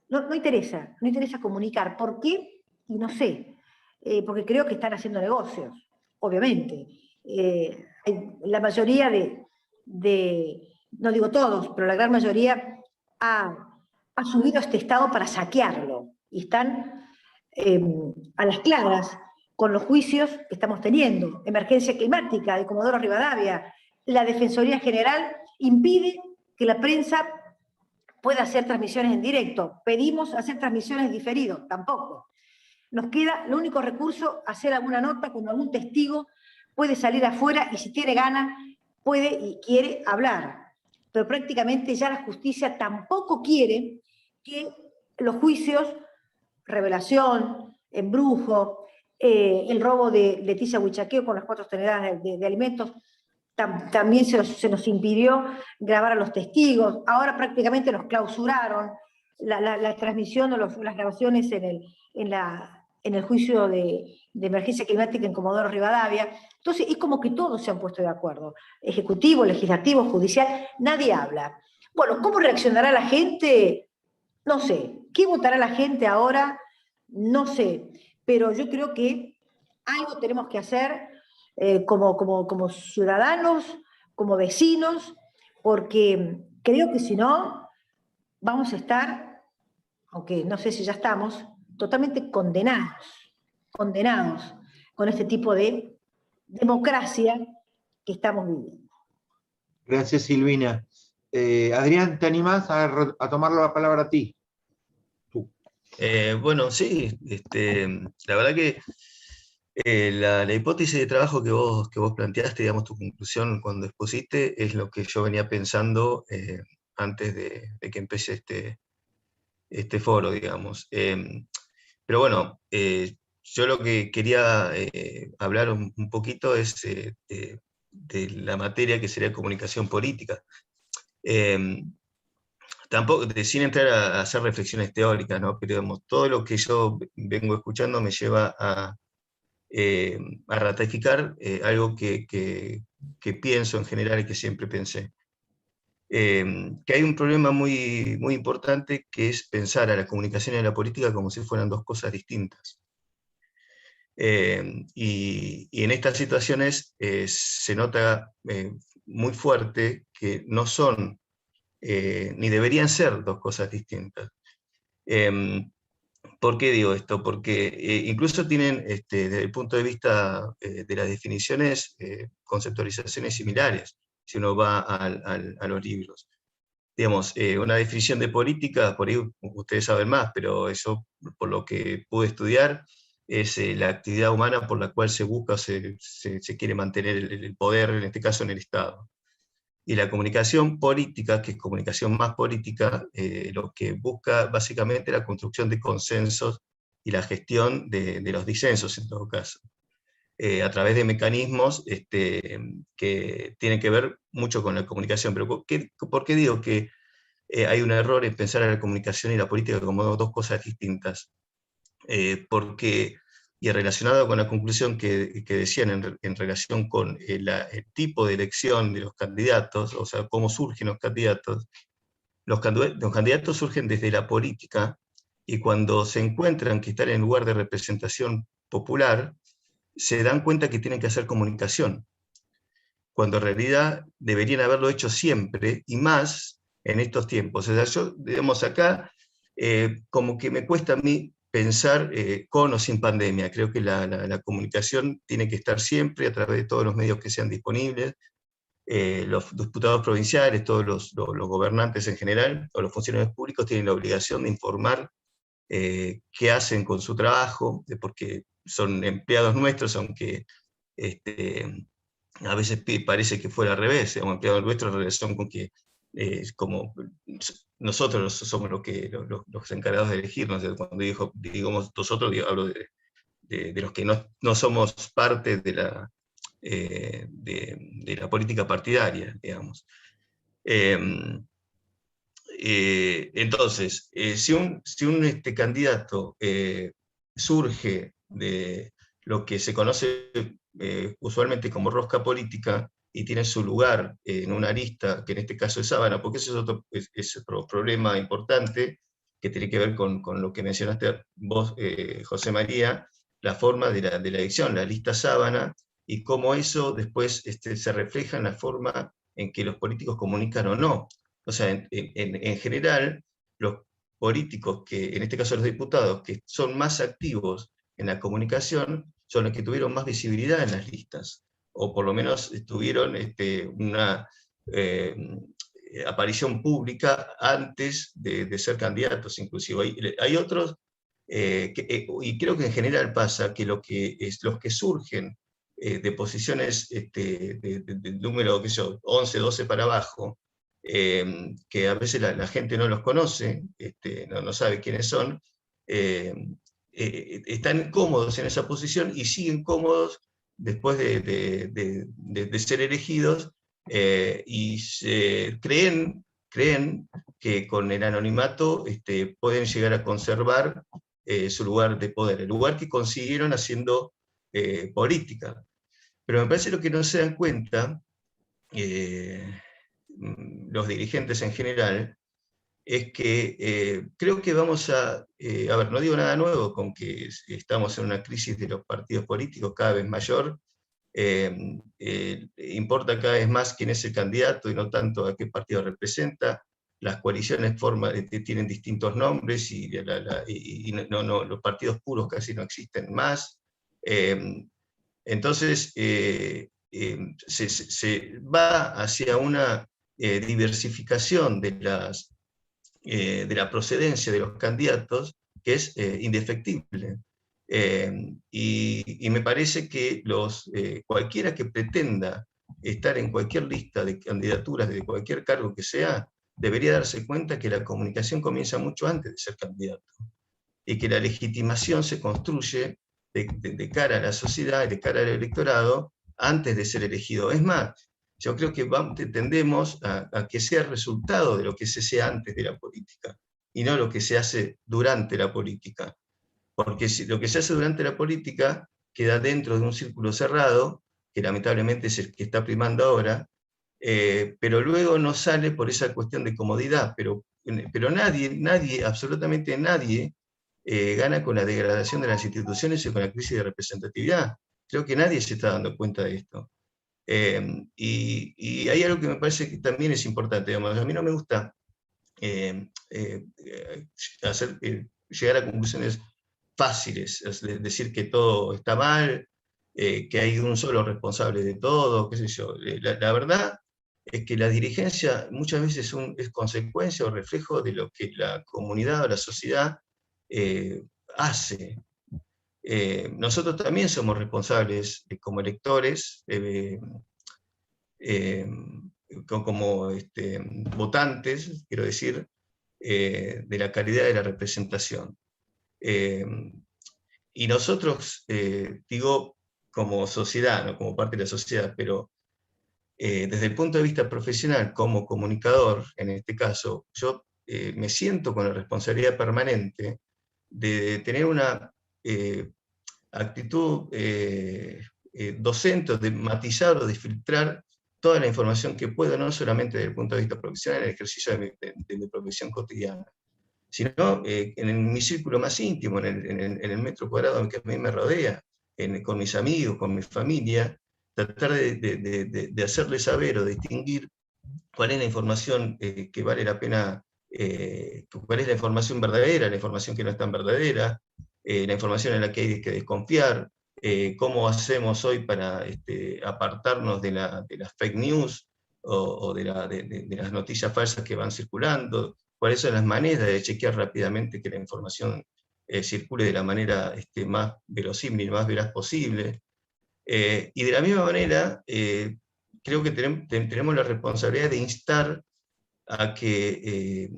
no interesa comunicar. ¿Por qué? Y no sé, porque creo que están haciendo negocios, obviamente. La mayoría no digo todos, pero la gran mayoría ha subido a este Estado para saquearlo, y están a las claras con los juicios que estamos teniendo. Emergencia climática de Comodoro Rivadavia, la Defensoría General impide que la prensa pueda hacer transmisiones en directo. Pedimos hacer transmisiones diferidas, tampoco. Nos queda el único recurso, hacer alguna nota cuando algún testigo puede salir afuera y si tiene ganas puede y quiere hablar. Pero prácticamente ya la justicia tampoco quiere que los juicios, revelación, embrujo, el robo de Leticia Huichaqueo con las 4 toneladas de alimentos, también se nos impidió grabar a los testigos. Ahora prácticamente nos clausuraron la transmisión o las grabaciones en el juicio de emergencia climática en Comodoro Rivadavia. Entonces es como que todos se han puesto de acuerdo. Ejecutivo, legislativo, judicial, nadie habla. Bueno, ¿cómo reaccionará la gente? No sé. ¿Qué votará la gente ahora? No sé. Pero yo creo que algo tenemos que hacer como ciudadanos, como vecinos, porque creo que si no, vamos a estar, aunque no sé si ya estamos, totalmente condenados con este tipo de democracia que estamos viviendo. Gracias, Silvina. Adrián, ¿te animás a tomar la palabra a ti? Bueno, sí, la verdad que La hipótesis de trabajo que vos planteaste, digamos, tu conclusión cuando expusiste, es lo que yo venía pensando antes de que empecé este foro, digamos. Pero bueno, yo lo que quería hablar un poquito es de la materia que sería comunicación política. Tampoco, sin entrar a hacer reflexiones teóricas, ¿no? Pero digamos, todo lo que yo vengo escuchando me lleva a ratificar algo que pienso en general y que siempre pensé. Que hay un problema muy importante, que es pensar a la comunicación y a la política como si fueran dos cosas distintas. Y en estas situaciones se nota muy fuerte que no son, ni deberían ser dos cosas distintas. ¿Por qué digo esto? Porque incluso tienen, desde el punto de vista de las definiciones, conceptualizaciones similares, si uno va a los libros. Digamos, una definición de política, por ahí ustedes saben más, pero eso, por lo que pude estudiar, es la actividad humana por la cual se busca o se quiere mantener el poder, en este caso en el Estado. Y la comunicación política, que es comunicación más política, lo que busca básicamente la construcción de consensos y la gestión de los disensos, en todo caso, a través de mecanismos que tienen que ver mucho con la comunicación. Pero ¿por qué digo que hay un error en pensar a la comunicación y la política como dos cosas distintas? Y relacionado con la conclusión que decían en relación con el tipo de elección de los candidatos, o sea, cómo surgen los candidatos surgen desde la política, y cuando se encuentran que están en lugar de representación popular, se dan cuenta que tienen que hacer comunicación, cuando en realidad deberían haberlo hecho siempre, y más en estos tiempos. O sea, yo, digamos, acá, como que me cuesta a mí pensar con o sin pandemia. Creo que la comunicación tiene que estar siempre a través de todos los medios que sean disponibles. Los diputados provinciales, todos los gobernantes en general, o los funcionarios públicos tienen la obligación de informar qué hacen con su trabajo, porque son empleados nuestros, aunque a veces parece que fuera al revés, un empleado nuestro en relación con que como nosotros somos los encargados de elegirnos. Cuando digamos nosotros, hablo de los que no somos parte de la política partidaria, digamos. Entonces, si un candidato surge de lo que se conoce usualmente como rosca política, y tiene su lugar en una lista, que en este caso es Sábana, porque ese es otro problema importante que tiene que ver con lo que mencionaste vos, José María, la forma de la elección, la lista Sábana, y cómo eso después se refleja en la forma en que los políticos comunican o no. O sea, en general, los políticos, en este caso los diputados, que son más activos en la comunicación, son los que tuvieron más visibilidad en las listas, o por lo menos tuvieron una aparición pública antes de ser candidatos, inclusive. Hay otros, y creo que en general pasa que los que surgen de posiciones de número, qué sé yo, 11, 12 para abajo, que a veces la gente no los conoce, no sabe quiénes son, están cómodos en esa posición y siguen cómodos después de ser elegidos, y creen que con el anonimato pueden llegar a conservar su lugar de poder, el lugar que consiguieron haciendo política. Pero me parece lo que no se dan cuenta los dirigentes en general, es que creo que vamos a ver, no digo nada nuevo con que estamos en una crisis de los partidos políticos cada vez mayor, importa cada vez más quién es el candidato y no tanto a qué partido representa. Las coaliciones tienen distintos nombres, y los partidos puros casi no existen más. Entonces, se va hacia una diversificación de la procedencia de los candidatos, que es indefectible. Y me parece que cualquiera que pretenda estar en cualquier lista de candidaturas de cualquier cargo que sea, debería darse cuenta que la comunicación comienza mucho antes de ser candidato, y que la legitimación se construye de cara a la sociedad y de cara al electorado antes de ser elegido. Es más, yo creo que tendemos a que sea el resultado de lo que se hace antes de la política, y no lo que se hace durante la política. Porque lo que se hace durante la política queda dentro de un círculo cerrado, que lamentablemente es el que está primando ahora, pero luego no sale por esa cuestión de comodidad, pero nadie, absolutamente nadie, gana con la degradación de las instituciones y con la crisis de representatividad. Creo que nadie se está dando cuenta de esto. Y hay algo que me parece que también es importante, digamos. A mí no me gusta llegar a conclusiones fáciles, es decir que todo está mal, que hay un solo responsable de todo, qué sé yo. La verdad es que la dirigencia muchas veces es consecuencia o reflejo de lo que la comunidad o la sociedad hace. Nosotros también somos responsables como electores, como votantes, quiero decir, de la calidad de la representación. Y nosotros, digo, como sociedad, no como parte de la sociedad, pero desde el punto de vista profesional, como comunicador, en este caso, yo me siento con la responsabilidad permanente de tener una actitud docente, de matizar o de filtrar toda la información que puedo, no solamente desde el punto de vista profesional, en el ejercicio de mi profesión cotidiana, sino en mi círculo más íntimo, en el metro cuadrado que a mí me rodea, con mis amigos, con mi familia, tratar de hacerles saber o distinguir cuál es la información que vale la pena, cuál es la información verdadera, la información que no es tan verdadera, la información en la que hay que desconfiar, cómo hacemos hoy para apartarnos de las fake news o de las noticias falsas que van circulando, cuáles son las maneras de chequear rápidamente que la información circule de la manera más verosímil, más veraz posible. Y de la misma manera, creo que tenemos la responsabilidad de instar a que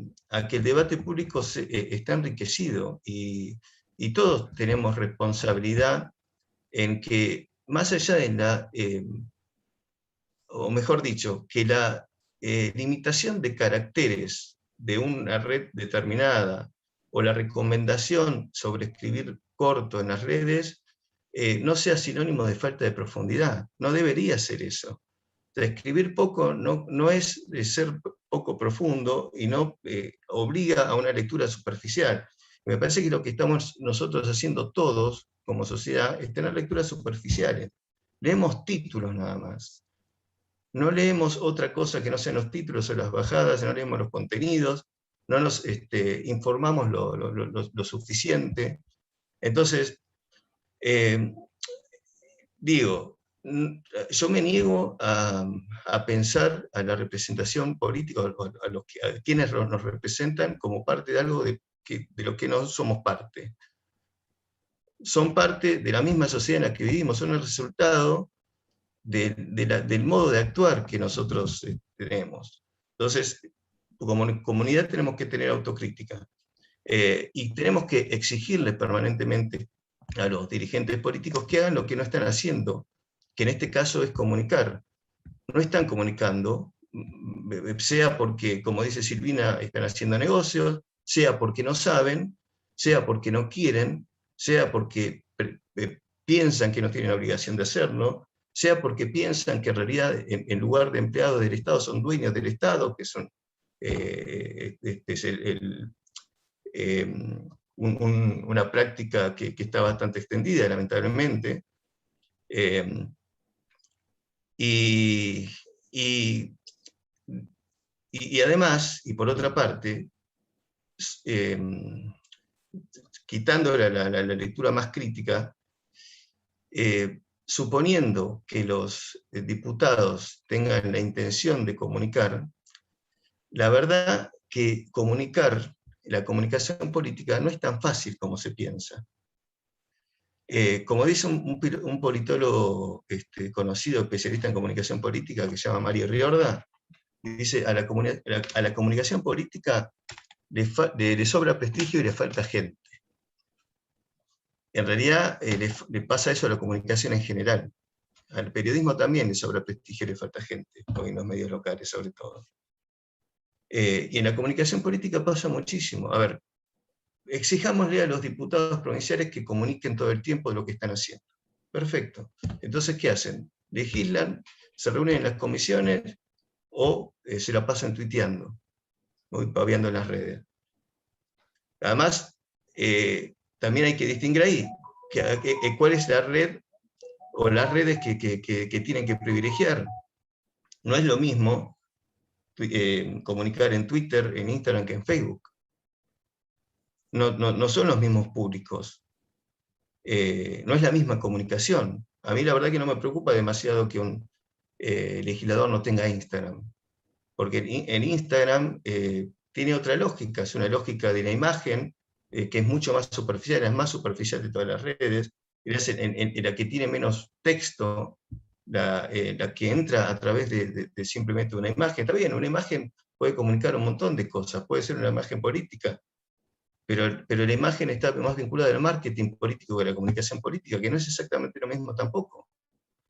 el debate público está enriquecido, y todos tenemos responsabilidad en que, más allá de o mejor dicho, que la limitación de caracteres de una red determinada, o la recomendación sobre escribir corto en las redes, no sea sinónimo de falta de profundidad. No debería ser eso. O sea, escribir poco no es ser poco profundo, y no obliga a una lectura superficial. Me parece que lo que estamos nosotros haciendo todos como sociedad es tener lecturas superficiales. Leemos títulos nada más. No leemos otra cosa que no sean los títulos o las bajadas, no leemos los contenidos, no nos informamos lo suficiente. Entonces, digo, yo me niego a pensar a la representación política, a quienes nos representan, como parte de algo de lo que no somos parte. Son parte de la misma sociedad en la que vivimos, son el resultado del modo de actuar que nosotros tenemos. Entonces, como comunidad tenemos que tener autocrítica, y tenemos que exigirles permanentemente a los dirigentes políticos que hagan lo que no están haciendo, que en este caso es comunicar. No están comunicando, sea porque, como dice Silvina, están haciendo negocios, sea porque no saben, sea porque no quieren, sea porque piensan que no tienen la obligación de hacerlo, sea porque piensan que en realidad, en lugar de empleados del Estado, son dueños del Estado, que son una práctica que está bastante extendida, lamentablemente. Y además, y por otra parte, quitando la lectura más crítica, suponiendo que los diputados tengan la intención de comunicar, la verdad que la comunicación política no es tan fácil como se piensa. Como dice un politólogo conocido, especialista en comunicación política, que se llama Mario Riorda, dice, a la comunicación política le sobra prestigio y le falta gente. En realidad le pasa eso a la comunicación en general. Al periodismo también le sobra prestigio y le falta gente, hoy en los medios locales sobre todo. Y en la comunicación política pasa muchísimo. A ver, exijámosle a los diputados provinciales que comuniquen todo el tiempo de lo que están haciendo. Perfecto. Entonces, ¿qué hacen? Legislan, se reúnen en las comisiones o se la pasan tuiteando o paviando en las redes. Además, también hay que distinguir ahí cuál es la red o las redes que tienen que privilegiar. No es lo mismo comunicar en Twitter, en Instagram que en Facebook. No son los mismos públicos. No es la misma comunicación. A mí la verdad que no me preocupa demasiado que un legislador no tenga Instagram, porque en Instagram tiene otra lógica, es una lógica de la imagen que es mucho más superficial, es más superficial de todas las redes, en la que tiene menos texto, la que entra a través de simplemente una imagen. Está bien, una imagen puede comunicar un montón de cosas, puede ser una imagen política, pero la imagen está más vinculada al marketing político que a la comunicación política, que no es exactamente lo mismo tampoco.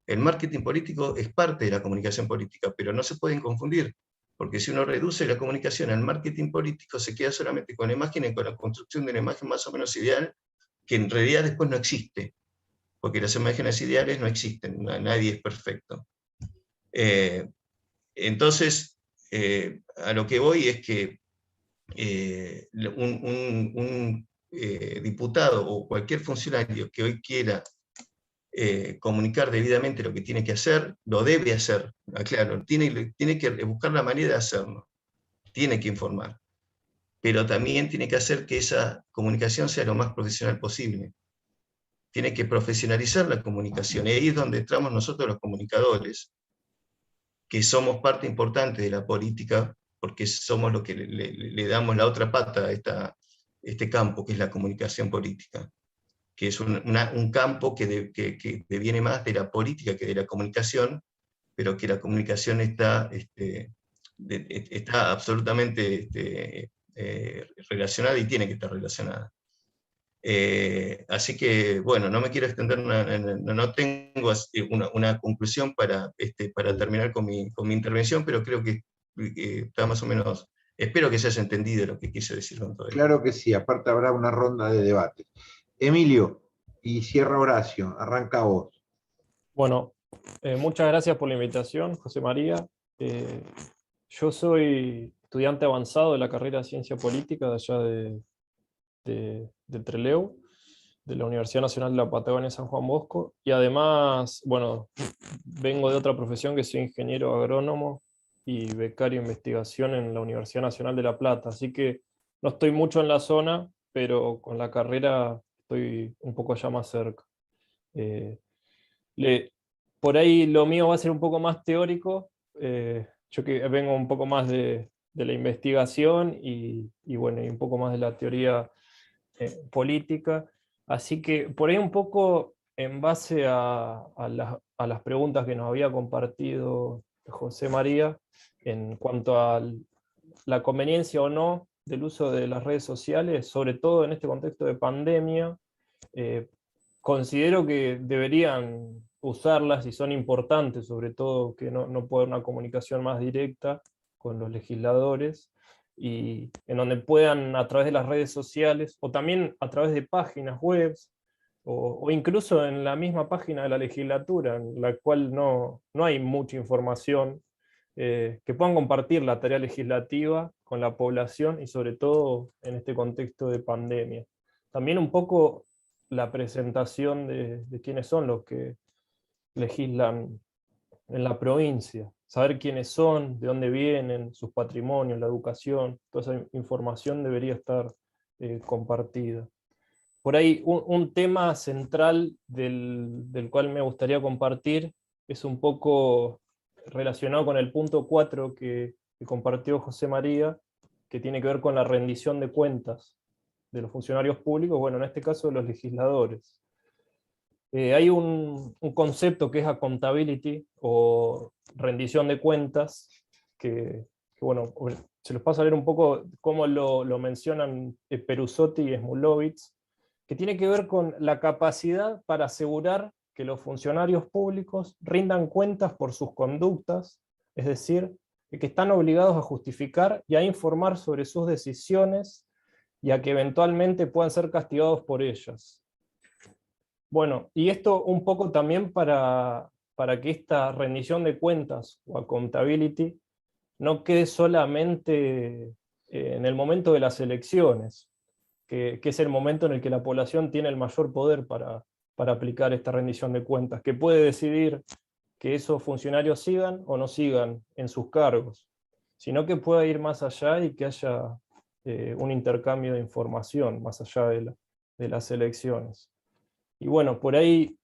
El marketing político es parte de la comunicación política, pero no se pueden confundir, porque si uno reduce la comunicación al marketing político, se queda solamente con la imagen y con la construcción de una imagen más o menos ideal, que en realidad después no existe, porque las imágenes ideales no existen, nadie es perfecto. Entonces, a lo que voy es que un diputado o cualquier funcionario que hoy quiera comunicar debidamente lo que tiene que hacer, lo debe hacer, claro, tiene que buscar la manera de hacerlo, tiene que informar, pero también tiene que hacer que esa comunicación sea lo más profesional posible. Tiene que profesionalizar la comunicación, y ahí es donde entramos nosotros los comunicadores, que somos parte importante de la política, porque somos los que le damos la otra pata a este campo, que es la comunicación política, que es un campo que deviene más de la política que de la comunicación, pero que la comunicación está absolutamente relacionada y tiene que estar relacionada. Así que, bueno, no me quiero extender, no tengo una conclusión para terminar con mi intervención, pero creo que está más o menos, espero que se haya entendido lo que quise decir con todo esto. Claro que sí, aparte habrá una ronda de debate. Emilio, y cierra Horacio, arranca vos. Bueno, muchas gracias por la invitación, José María. Yo soy estudiante avanzado de la carrera de Ciencia Política de allá de Trelew, de la Universidad Nacional de la Patagonia San Juan Bosco, y además, bueno, vengo de otra profesión, que soy ingeniero agrónomo y becario de investigación en la Universidad Nacional de La Plata, así que no estoy mucho en la zona, pero con la carrera estoy un poco allá más cerca. Por ahí lo mío va a ser un poco más teórico, yo que vengo un poco más de la investigación y bueno, y un poco más de la teoría política, así que por ahí un poco en base a las preguntas que nos había compartido José María, en cuanto a la conveniencia o no del uso de las redes sociales, sobre todo en este contexto de pandemia, considero que deberían usarlas y son importantes, sobre todo que no pueda haber una comunicación más directa con los legisladores, y en donde puedan a través de las redes sociales, o también a través de páginas web, o incluso en la misma página de la legislatura, en la cual no hay mucha información, que puedan compartir la tarea legislativa con la población, y sobre todo en este contexto de pandemia. También un poco la presentación de quiénes son los que legislan en la provincia, saber quiénes son, de dónde vienen, sus patrimonios, la educación, toda esa información debería estar compartida. Por ahí un tema central del cual me gustaría compartir es un poco relacionado con el punto 4 que compartió José María, que tiene que ver con la rendición de cuentas de los funcionarios públicos, bueno, en este caso de los legisladores. Hay un concepto que es accountability o rendición de cuentas, que bueno, se los paso a leer un poco cómo lo mencionan Perusotti y Smulowitz, que tiene que ver con la capacidad para asegurar que los funcionarios públicos rindan cuentas por sus conductas, es decir, que están obligados a justificar y a informar sobre sus decisiones y a que eventualmente puedan ser castigados por ellas. Bueno, y esto un poco también para que esta rendición de cuentas o accountability no quede solamente en el momento de las elecciones, que es el momento en el que la población tiene el mayor poder para aplicar esta rendición de cuentas, que puede decidir que esos funcionarios sigan o no sigan en sus cargos, sino que pueda ir más allá y que haya un intercambio de información más allá de las elecciones. Y bueno, por ahí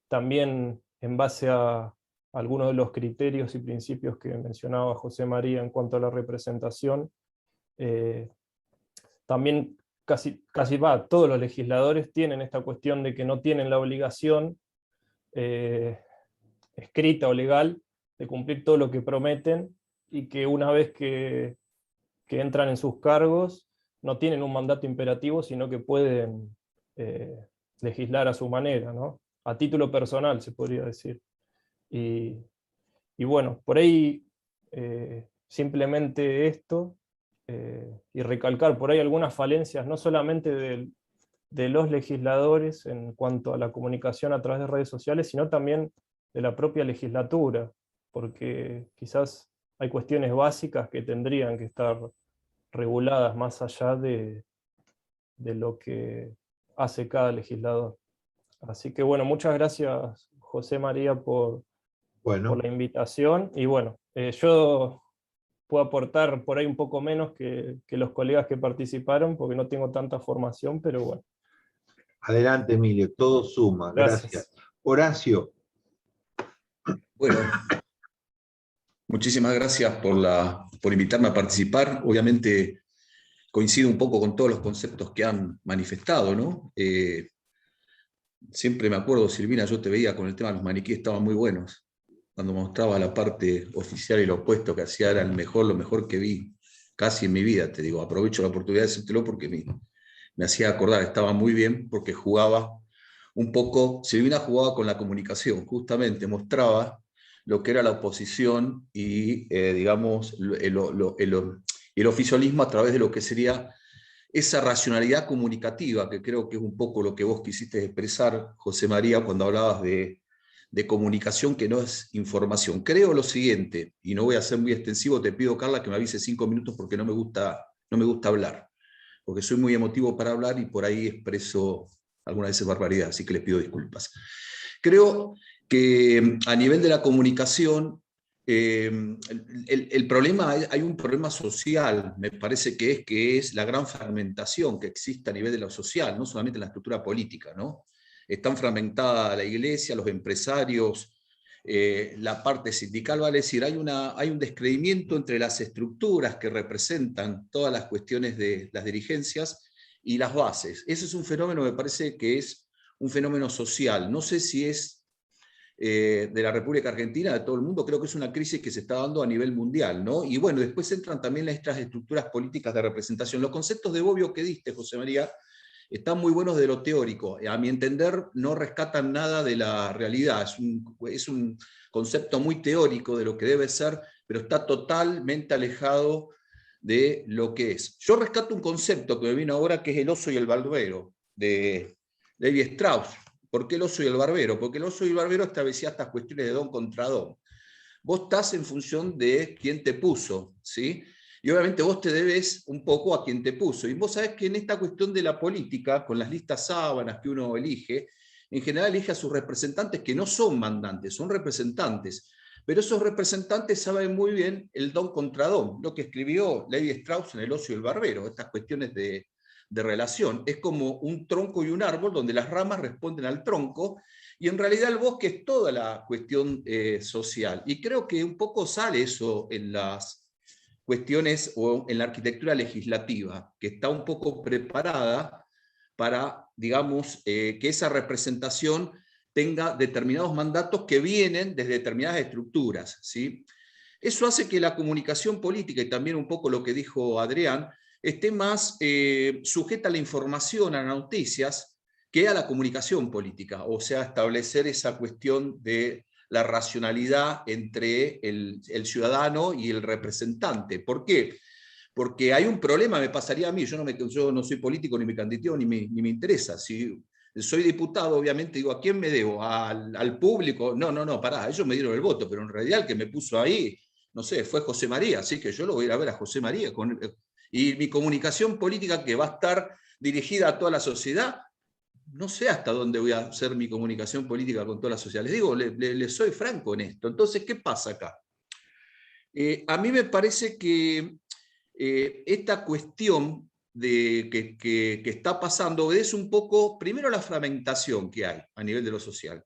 también en base a algunos de los criterios y principios que mencionaba José María en cuanto a la representación, también todos los legisladores tienen esta cuestión de que no tienen la obligación escrita o legal de cumplir todo lo que prometen, y que una vez que entran en sus cargos no tienen un mandato imperativo, sino que pueden legislar a su manera, ¿no? A título personal, se podría decir. Y bueno, por ahí simplemente esto, y recalcar por ahí algunas falencias, no solamente de los legisladores en cuanto a la comunicación a través de redes sociales, sino también de la propia legislatura, porque quizás hay cuestiones básicas que tendrían que estar reguladas más allá de lo que hace cada legislador. Así que bueno, muchas gracias José María por la invitación, y bueno, yo puedo aportar por ahí un poco menos que los colegas que participaron, porque no tengo tanta formación, pero bueno. Adelante, Emilio, todo suma, gracias. Horacio. Bueno, muchísimas gracias por invitarme a participar. Obviamente coincido un poco con todos los conceptos que han manifestado, ¿no? Siempre me acuerdo, Silvina, yo te veía con el tema de los maniquíes, estaban muy buenos. Cuando mostraba la parte oficial y lo opuesto que hacía, era lo mejor que vi casi en mi vida, te digo. Aprovecho la oportunidad de decírtelo porque me hacía acordar, estaba muy bien porque jugaba un poco, Silvina jugaba con la comunicación, justamente mostraba lo que era la oposición y, digamos, el oficialismo a través de lo que sería esa racionalidad comunicativa, que creo que es un poco lo que vos quisiste expresar, José María, cuando hablabas de comunicación que no es información. Creo lo siguiente, y no voy a ser muy extensivo, te pido, Carla, que me avise 5 minutos porque no me gusta hablar, porque soy muy emotivo para hablar y por ahí expreso algunas veces barbaridad, así que les pido disculpas. Creo que a nivel de la comunicación, el problema, hay un problema social, me parece que es la gran fragmentación que existe a nivel de lo social, no solamente en la estructura política, ¿no? Están fragmentada la iglesia, los empresarios, la parte sindical, vale decir, hay un descreimiento entre las estructuras que representan todas las cuestiones de las dirigencias y las bases. Ese es un fenómeno, me parece que es un fenómeno social. No sé si es de la República Argentina, de todo el mundo, creo que es una crisis que se está dando a nivel mundial, ¿no? Y bueno, después entran también estas estructuras políticas de representación. Los conceptos de Bobbio que diste, José María, están muy buenos de lo teórico. A mi entender, no rescatan nada de la realidad. Es un concepto muy teórico de lo que debe ser, pero está totalmente alejado de lo que es. Yo rescato un concepto que me vino ahora, que es el oso y el barbero, de Levi Strauss. ¿Por qué el oso y el barbero? Porque el oso y el barbero establecía estas cuestiones de don contra don. Vos estás en función de quién te puso, ¿sí? Y obviamente vos te debes un poco a quien te puso. Y vos sabés que en esta cuestión de la política, con las listas sábanas que uno elige, en general elige a sus representantes que no son mandantes, son representantes. Pero esos representantes saben muy bien el don contra don, lo que escribió Levi Strauss en El oso y el barbero, estas cuestiones de relación. Es como un tronco y un árbol donde las ramas responden al tronco, y en realidad el bosque es toda la cuestión social. Y creo que un poco sale eso en las cuestiones o en la arquitectura legislativa, que está un poco preparada para, digamos, que esa representación tenga determinados mandatos que vienen desde determinadas estructuras, ¿sí? Eso hace que la comunicación política, y también un poco lo que dijo Adrián, esté más sujeta a la información, a las noticias, que a la comunicación política, o sea, establecer esa cuestión de la racionalidad entre el ciudadano y el representante. ¿Por qué? Porque hay un problema, me pasaría a mí, yo no soy político, ni me candidato, ni me interesa. Si soy diputado, obviamente digo, ¿a quién me debo? ¿Al público? No, pará, ellos me dieron el voto, pero en realidad el que me puso ahí, no sé, fue José María, así que yo lo voy a ir a ver a José María. Y mi comunicación política, que va a estar dirigida a toda la sociedad, no sé hasta dónde voy a hacer mi comunicación política con toda la sociedad. Les digo, les soy franco en esto. Entonces, ¿qué pasa acá? A mí me parece que esta cuestión que está pasando es un poco, primero, la fragmentación que hay a nivel de lo social.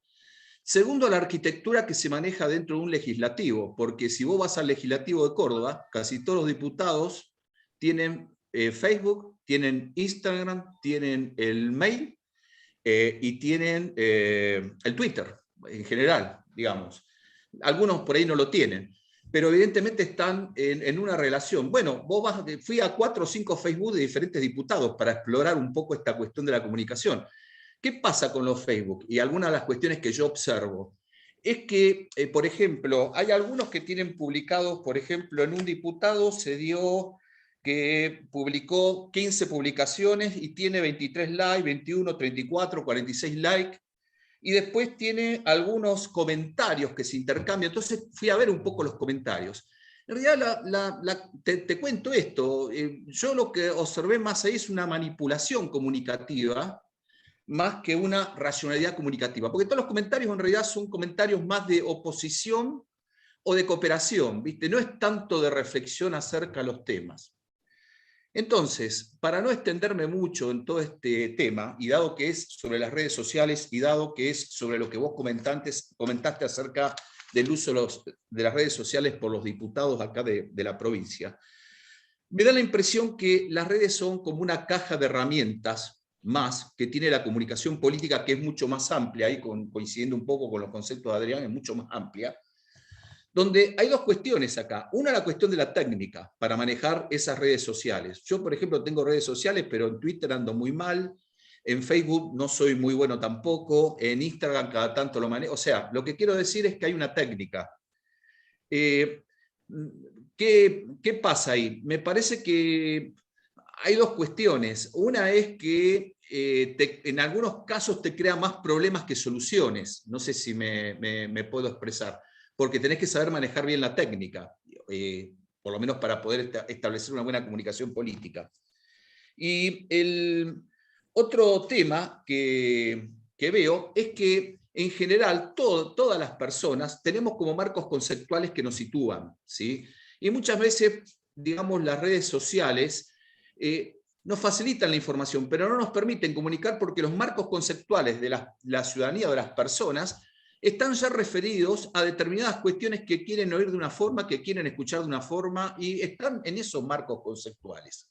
Segundo, la arquitectura que se maneja dentro de un legislativo, porque si vos vas al legislativo de Córdoba, casi todos los diputados tienen Facebook, tienen Instagram, tienen el mail y tienen el Twitter en general, digamos. Algunos por ahí no lo tienen, pero evidentemente están en una relación. Bueno, fui a 4 o 5 Facebook de diferentes diputados para explorar un poco esta cuestión de la comunicación. ¿Qué pasa con los Facebook? Y algunas de las cuestiones que yo observo es que, por ejemplo, hay algunos que tienen publicados, por ejemplo, en un diputado se dio que publicó 15 publicaciones y tiene 23 likes, 21, 34, 46 likes, y después tiene algunos comentarios que se intercambian. Entonces fui a ver un poco los comentarios. En realidad, te cuento esto, yo lo que observé más ahí es una manipulación comunicativa, más que una racionalidad comunicativa, porque todos los comentarios en realidad son comentarios más de oposición o de cooperación, ¿viste? No es tanto de reflexión acerca de los temas. Entonces, para no extenderme mucho en todo este tema, y dado que es sobre las redes sociales, y dado que es sobre lo que vos comentaste acerca del uso de las redes sociales por los diputados acá de la provincia, me da la impresión que las redes son como una caja de herramientas más que tiene la comunicación política, que es mucho más amplia, ahí coincidiendo un poco con los conceptos de Adrián, es mucho más amplia, donde hay dos cuestiones acá. Una, la cuestión de la técnica para manejar esas redes sociales. Yo, por ejemplo, tengo redes sociales, pero en Twitter ando muy mal, en Facebook no soy muy bueno tampoco, en Instagram cada tanto lo manejo. O sea, lo que quiero decir es que hay una técnica. ¿Qué pasa ahí? Me parece que hay dos cuestiones. Una es que en algunos casos te crea más problemas que soluciones. No sé si me puedo expresar. Porque tenés que saber manejar bien la técnica, por lo menos para poder establecer una buena comunicación política. Y el otro tema que veo es que en general todas las personas tenemos como marcos conceptuales que nos sitúan, ¿sí? Y muchas veces, digamos, las redes sociales nos facilitan la información, pero no nos permiten comunicar porque los marcos conceptuales de la ciudadanía o de las personas están ya referidos a determinadas cuestiones que quieren oír de una forma, que quieren escuchar de una forma, y están en esos marcos conceptuales.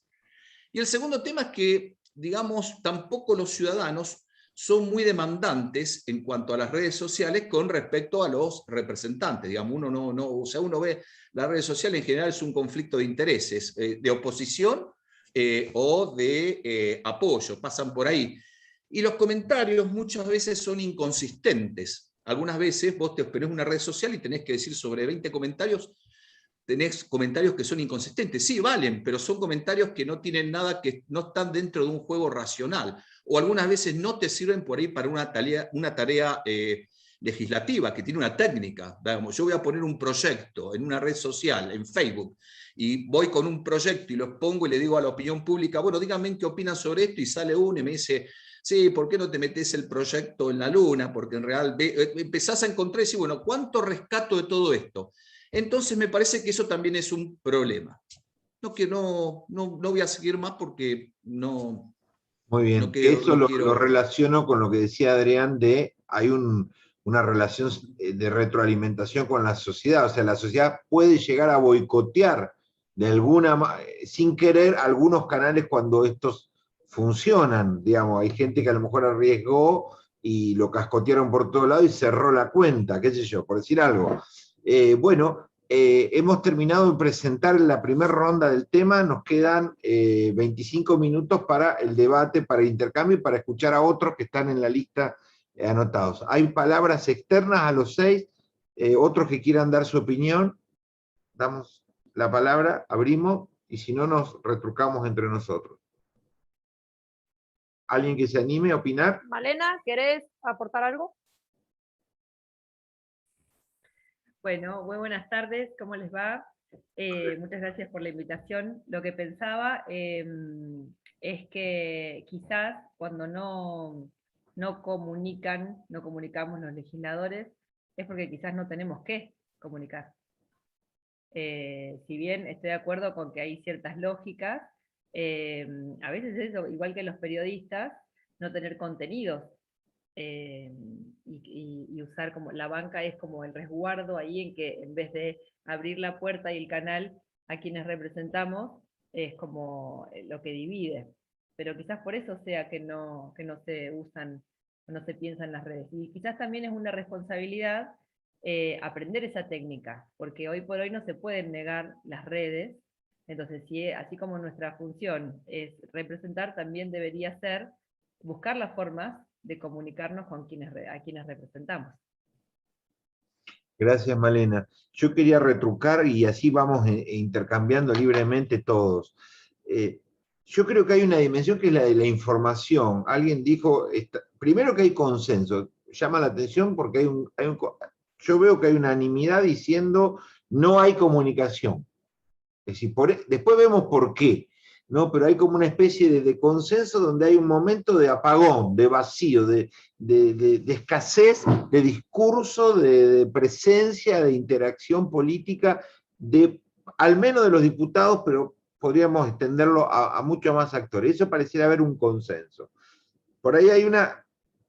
Y el segundo tema es que, digamos, tampoco los ciudadanos son muy demandantes en cuanto a las redes sociales con respecto a los representantes. Digamos, uno ve las redes sociales en general es un conflicto de intereses, de oposición o de apoyo, pasan por ahí. Y los comentarios muchas veces son inconsistentes. Algunas veces vos te esperás una red social y tenés que decir sobre 20 comentarios, tenés comentarios que son inconsistentes. Sí, valen, pero son comentarios que no tienen nada, que no están dentro de un juego racional. O algunas veces no te sirven por ahí para una tarea legislativa, que tiene una técnica. Digamos, yo voy a poner un proyecto en una red social, en Facebook, y voy con un proyecto y lo pongo y le digo a la opinión pública, bueno, díganme qué opinan sobre esto, y sale uno y me dice, sí, ¿por qué no te metes el proyecto en la luna? Porque en realidad empezás a encontrar y decir, bueno, ¿cuánto rescato de todo esto? Entonces me parece que eso también es un problema. No voy a seguir más porque no... Muy bien, no quiero, eso lo relaciono con lo que decía Adrián de hay una relación de retroalimentación con la sociedad, o sea, la sociedad puede llegar a boicotear de sin querer algunos canales cuando estos funcionan, digamos, hay gente que a lo mejor arriesgó y lo cascotearon por todo lado y cerró la cuenta, qué sé yo, por decir algo. Hemos terminado de presentar la primera ronda del tema, nos quedan 25 minutos para el debate, para el intercambio y para escuchar a otros que están en la lista anotados. Hay palabras externas a los 6, otros que quieran dar su opinión, damos la palabra, abrimos, y si no nos retrucamos entre nosotros. ¿Alguien que se anime a opinar? Malena, ¿querés aportar algo? Bueno, muy buenas tardes, ¿cómo les va? Muchas gracias por la invitación. Lo que pensaba es que quizás cuando no comunicamos los legisladores, es porque quizás no tenemos que comunicar. Si bien estoy de acuerdo con que hay ciertas lógicas, a veces es igual que los periodistas, no tener contenidos. Y usar como la banca es como el resguardo ahí, en que en vez de abrir la puerta y el canal a quienes representamos, es como lo que divide. Pero quizás por eso sea que no se usan, no se piensan las redes. Y quizás también es una responsabilidad aprender esa técnica, porque hoy por hoy no se pueden negar las redes. Entonces, así como nuestra función es representar, también debería ser buscar las formas de comunicarnos con a quienes representamos. Gracias, Malena. Yo quería retrucar y así vamos intercambiando libremente todos. Yo creo que hay una dimensión que es la de la información. Alguien dijo, primero que hay consenso, llama la atención porque yo veo que hay unanimidad diciendo no hay comunicación. Es decir, después vemos por qué, ¿no? Pero hay como una especie de consenso donde hay un momento de apagón, de vacío, de escasez de discurso, de presencia, de interacción política, al menos de los diputados, pero podríamos extenderlo a muchos más actores. Eso pareciera haber un consenso. Por ahí hay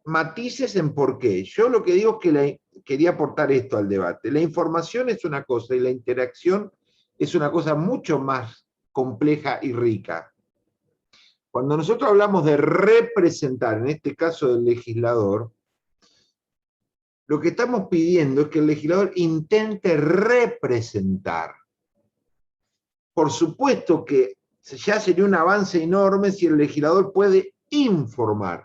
matices en por qué. Yo lo que digo es que quería aportar esto al debate. La información es una cosa y la interacción es una cosa mucho más compleja y rica. Cuando nosotros hablamos de representar, en este caso del legislador, lo que estamos pidiendo es que el legislador intente representar. Por supuesto que ya sería un avance enorme si el legislador puede informar.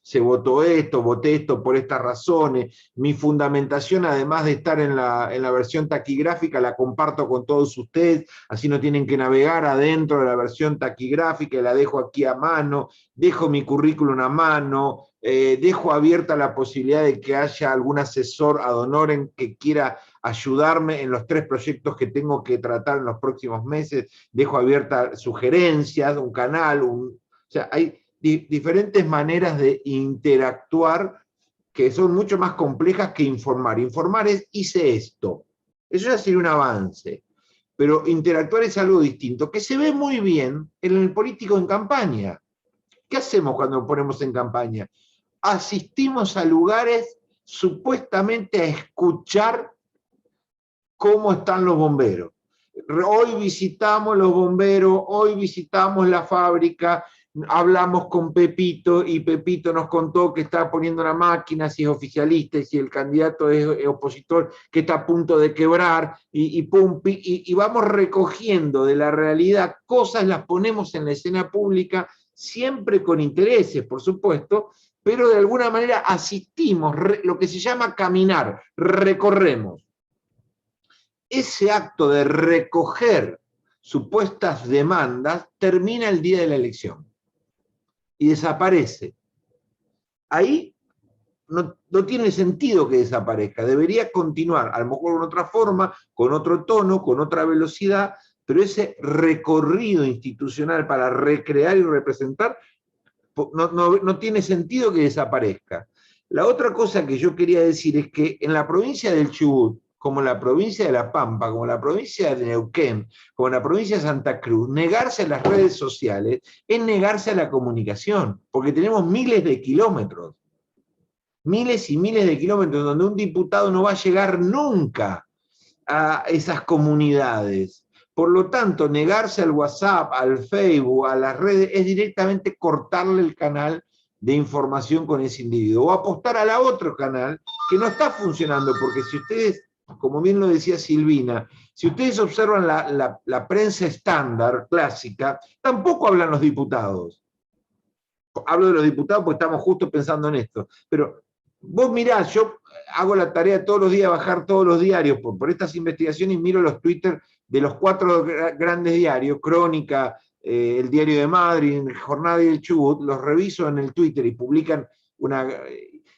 Se votó esto, voté esto por estas razones, mi fundamentación, además de estar en la versión taquigráfica, la comparto con todos ustedes, así no tienen que navegar adentro de la versión taquigráfica, la dejo aquí a mano, dejo mi currículum a mano, dejo abierta la posibilidad de que haya algún asesor ad honorem que quiera ayudarme en los 3 proyectos que tengo que tratar en los próximos meses, dejo abiertas sugerencias, un canal, o sea, hay diferentes maneras de interactuar que son mucho más complejas que informar. Informar es, hice esto. Eso ya sería un avance. Pero interactuar es algo distinto, que se ve muy bien en el político en campaña. ¿Qué hacemos cuando nos ponemos en campaña? Asistimos a lugares supuestamente a escuchar cómo están los bomberos. Hoy visitamos los bomberos, hoy visitamos la fábrica, hablamos con Pepito y Pepito nos contó que está poniendo una máquina, si es oficialista y si el candidato es opositor, que está a punto de quebrar, y vamos recogiendo de la realidad cosas, las ponemos en la escena pública, siempre con intereses, por supuesto, pero de alguna manera asistimos, lo que se llama caminar, recorremos. Ese acto de recoger supuestas demandas termina el día de la elección y desaparece. Ahí no tiene sentido que desaparezca, debería continuar, a lo mejor con otra forma, con otro tono, con otra velocidad, pero ese recorrido institucional para recrear y representar no tiene sentido que desaparezca. La otra cosa que yo quería decir es que en la provincia del Chubut, como en la provincia de La Pampa, como en la provincia de Neuquén, como en la provincia de Santa Cruz, negarse a las redes sociales es negarse a la comunicación, porque tenemos miles de kilómetros, miles y miles de kilómetros donde un diputado no va a llegar nunca a esas comunidades, Por lo tanto, negarse al WhatsApp, al Facebook, a las redes, es directamente cortarle el canal de información con ese individuo, o apostar a la otro canal que no está funcionando, porque si ustedes, como bien lo decía Silvina, si ustedes observan la prensa estándar, clásica, tampoco hablan los diputados. Hablo de los diputados porque estamos justo pensando en esto, pero vos mirá, yo hago la tarea todos los días, bajar todos los diarios por estas investigaciones y miro los Twitter de los 4 grandes diarios, Crónica, el Diario de Madrid, Jornada y el Chubut, los reviso en el Twitter y publican una...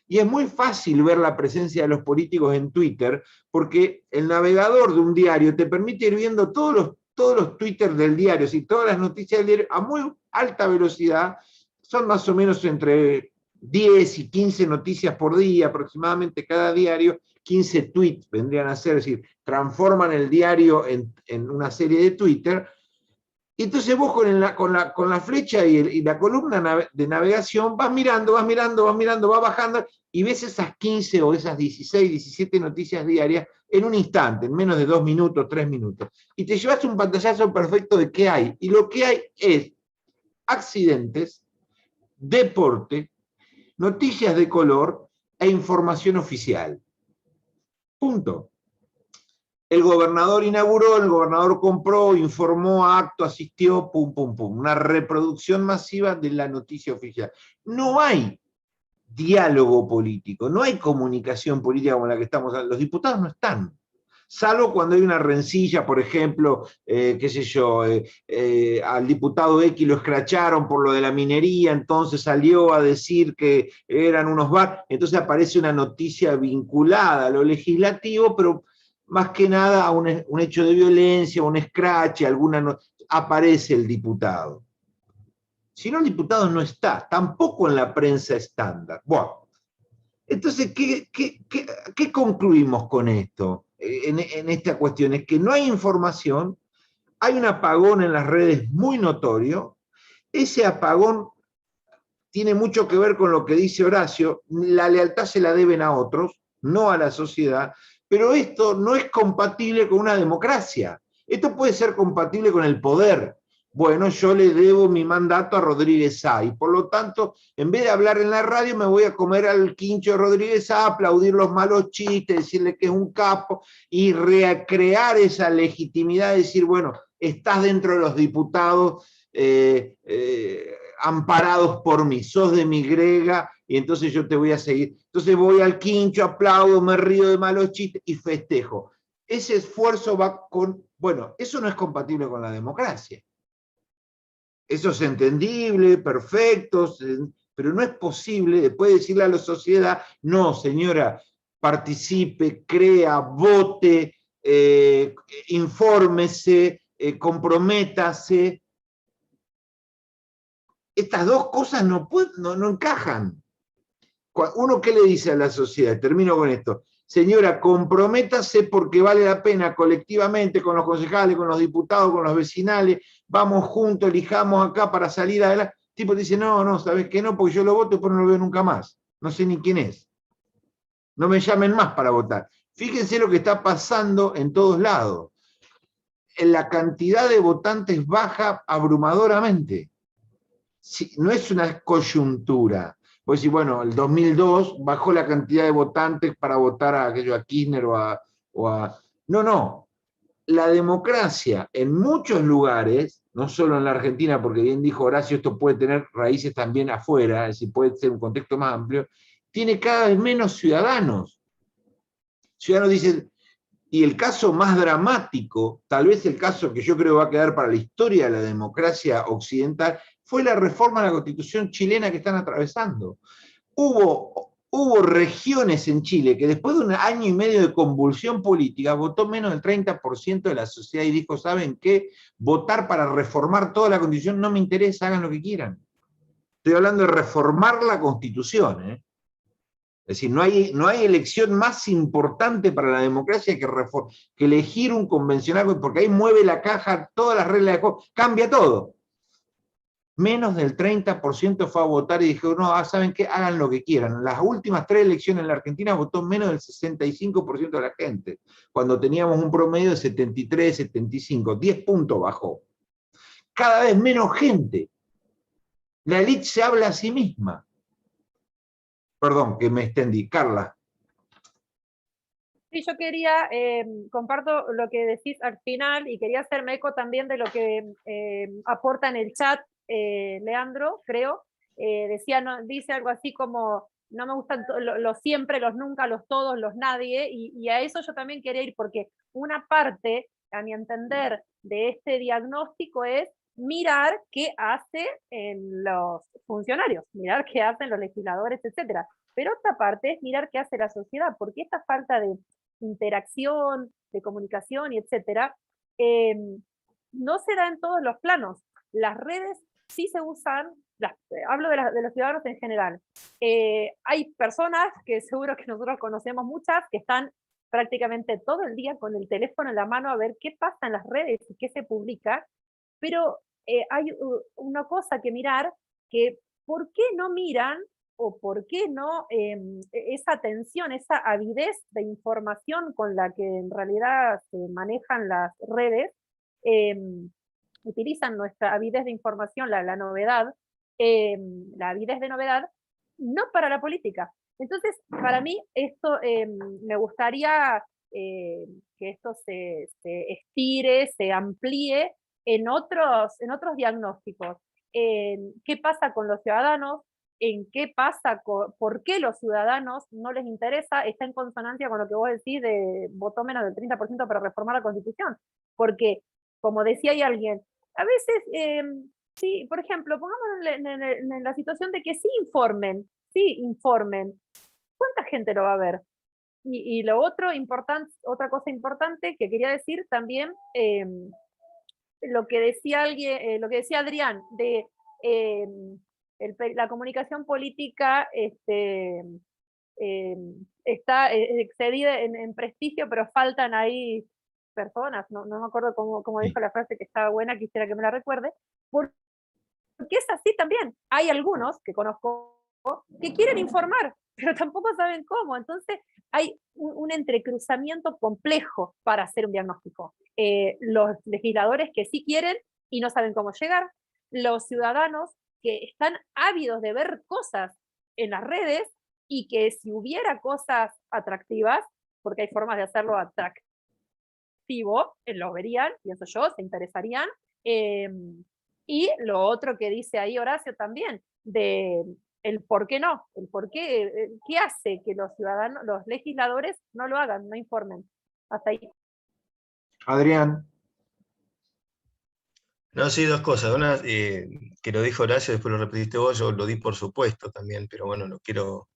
Y es muy fácil ver la presencia de los políticos en Twitter, porque el navegador de un diario te permite ir viendo todos los Twitter del diario, y todas las noticias del diario a muy alta velocidad, son más o menos entre 10 y 15 noticias por día, aproximadamente cada diario, 15 tweets vendrían a ser, es decir, transforman el diario en una serie de Twitter, y entonces vos con la flecha y la columna de navegación vas mirando, vas bajando, y ves esas 15 o esas 16, 17 noticias diarias en un instante, en menos de 2 minutos, 3 minutos, y te llevas un pantallazo perfecto de qué hay, y lo que hay es accidentes, deporte, noticias de color e información oficial. Punto. El gobernador inauguró, el gobernador compró, informó, acto, asistió, pum, pum, pum. Una reproducción masiva de la noticia oficial. No hay diálogo político, no hay comunicación política como la que estamos hablando. Los diputados no están. Salvo cuando hay una rencilla, por ejemplo, qué sé yo, al diputado X lo escracharon por lo de la minería, entonces salió a decir que eran unos bar, entonces aparece una noticia vinculada a lo legislativo, pero más que nada a un hecho de violencia, un escrache, aparece el diputado. Si no, el diputado no está, tampoco en la prensa estándar. Bueno, entonces, ¿qué concluimos con esto? En esta cuestión, es que no hay información, hay un apagón en las redes muy notorio, ese apagón tiene mucho que ver con lo que dice Horacio, la lealtad se la deben a otros, no a la sociedad, pero esto no es compatible con una democracia, esto puede ser compatible con el poder. Bueno, yo le debo mi mandato a Rodríguez Sá, y por lo tanto, en vez de hablar en la radio, me voy a comer al quincho de Rodríguez Sá, aplaudir los malos chistes, decirle que es un capo, y recrear esa legitimidad de decir, bueno, estás dentro de los diputados amparados por mí, sos de mi grega, y entonces yo te voy a seguir. Entonces voy al quincho, aplaudo, me río de malos chistes y festejo. Ese esfuerzo va con... Bueno, eso no es compatible con la democracia. Eso es entendible, perfecto, pero no es posible después decirle a la sociedad, no, señora, participe, crea, vote, infórmese, comprométase. Estas dos cosas no encajan. ¿Uno qué le dice a la sociedad? Termino con esto. Señora, comprométase porque vale la pena colectivamente, con los concejales, con los diputados, con los vecinales, vamos juntos, elijamos acá para salir adelante. El tipo dice, no, ¿sabes qué? No, porque yo lo voto y después no lo veo nunca más. No sé ni quién es. No me llamen más para votar. Fíjense lo que está pasando en todos lados. La cantidad de votantes baja abrumadoramente. No es una coyuntura. Pues sí, bueno, el 2002 bajó la cantidad de votantes para votar a Kirchner o a... No. La democracia en muchos lugares, no solo en la Argentina, porque bien dijo Horacio, esto puede tener raíces también afuera, es decir, puede ser un contexto más amplio, tiene cada vez menos ciudadanos. Ciudadanos dicen, y el caso más dramático, tal vez el caso que yo creo va a quedar para la historia de la democracia occidental, fue la reforma de la Constitución chilena que están atravesando. Hubo regiones en Chile que después de un año y medio de convulsión política votó menos del 30% de la sociedad y dijo, ¿saben qué? Votar para reformar toda la Constitución no me interesa, hagan lo que quieran. Estoy hablando de reformar la Constitución, ¿eh? Es decir, no hay elección más importante para la democracia que elegir un convencional, porque ahí mueve la caja, todas las reglas de juego, cambia todo. menos del 30% fue a votar y dijo, no, ¿saben qué? Hagan lo que quieran. Las últimas 3 elecciones en la Argentina votó menos del 65% de la gente, cuando teníamos un promedio de 73, 75, 10 puntos bajó. Cada vez menos gente. La élite se habla a sí misma. Perdón, que me extendí. Carla. Sí, yo quería, comparto lo que decís al final y quería hacerme eco también de lo que aporta en el chat Leandro, creo. Dice algo así como, no me gustan los siempre, los nunca, los todos, los nadie, y a eso yo también quería ir, porque una parte, a mi entender, de este diagnóstico es mirar qué hacen los funcionarios, mirar qué hacen los legisladores, etcétera. Pero otra parte es mirar qué hace la sociedad, porque esta falta de interacción, de comunicación y etcétera, no se da en todos los planos. Las redes sí se usan, hablo de los ciudadanos en general. Hay personas que seguro que nosotros conocemos muchas, que están prácticamente todo el día con el teléfono en la mano a ver qué pasa en las redes y qué se publica, pero hay una cosa que mirar, que ¿por qué no miran o por qué no esa atención, esa avidez de información con la que en realidad se manejan las redes, utilizan nuestra avidez de información, la novedad, la avidez de novedad, no para la política? Entonces, para mí, esto me gustaría que esto se estire, se amplíe en otros diagnósticos. ¿Qué pasa con los ciudadanos? ¿En qué pasa? ¿Por qué los ciudadanos no les interesa? Está en consonancia con lo que vos decís de votó menos del 30% para reformar la Constitución. Porque, como decía ahí alguien, a veces, sí, por ejemplo, pongámonos en la situación de que sí informen. ¿Cuánta gente lo va a ver? Y lo otro importante, otra cosa importante que quería decir también, lo que decía lo que decía Adrián, de la comunicación política está excedida en prestigio, pero faltan ahí personas, no me acuerdo cómo dijo la frase que estaba buena, quisiera que me la recuerde, porque es así también. Hay algunos que conozco que quieren informar, pero tampoco saben cómo. Entonces hay un entrecruzamiento complejo para hacer un diagnóstico. Los legisladores que sí quieren y no saben cómo llegar, los ciudadanos que están ávidos de ver cosas en las redes y que si hubiera cosas atractivas, porque hay formas de hacerlo atractivo, lo verían, pienso yo, se interesarían. Y lo otro que dice ahí Horacio también, de el por qué no, el por qué, qué hace que los ciudadanos, los legisladores no lo hagan, no informen. Hasta ahí. Adrián. No, sí, dos cosas. Una, que lo dijo Horacio, después lo repetiste vos, yo lo di por supuesto también, pero bueno, lo quiero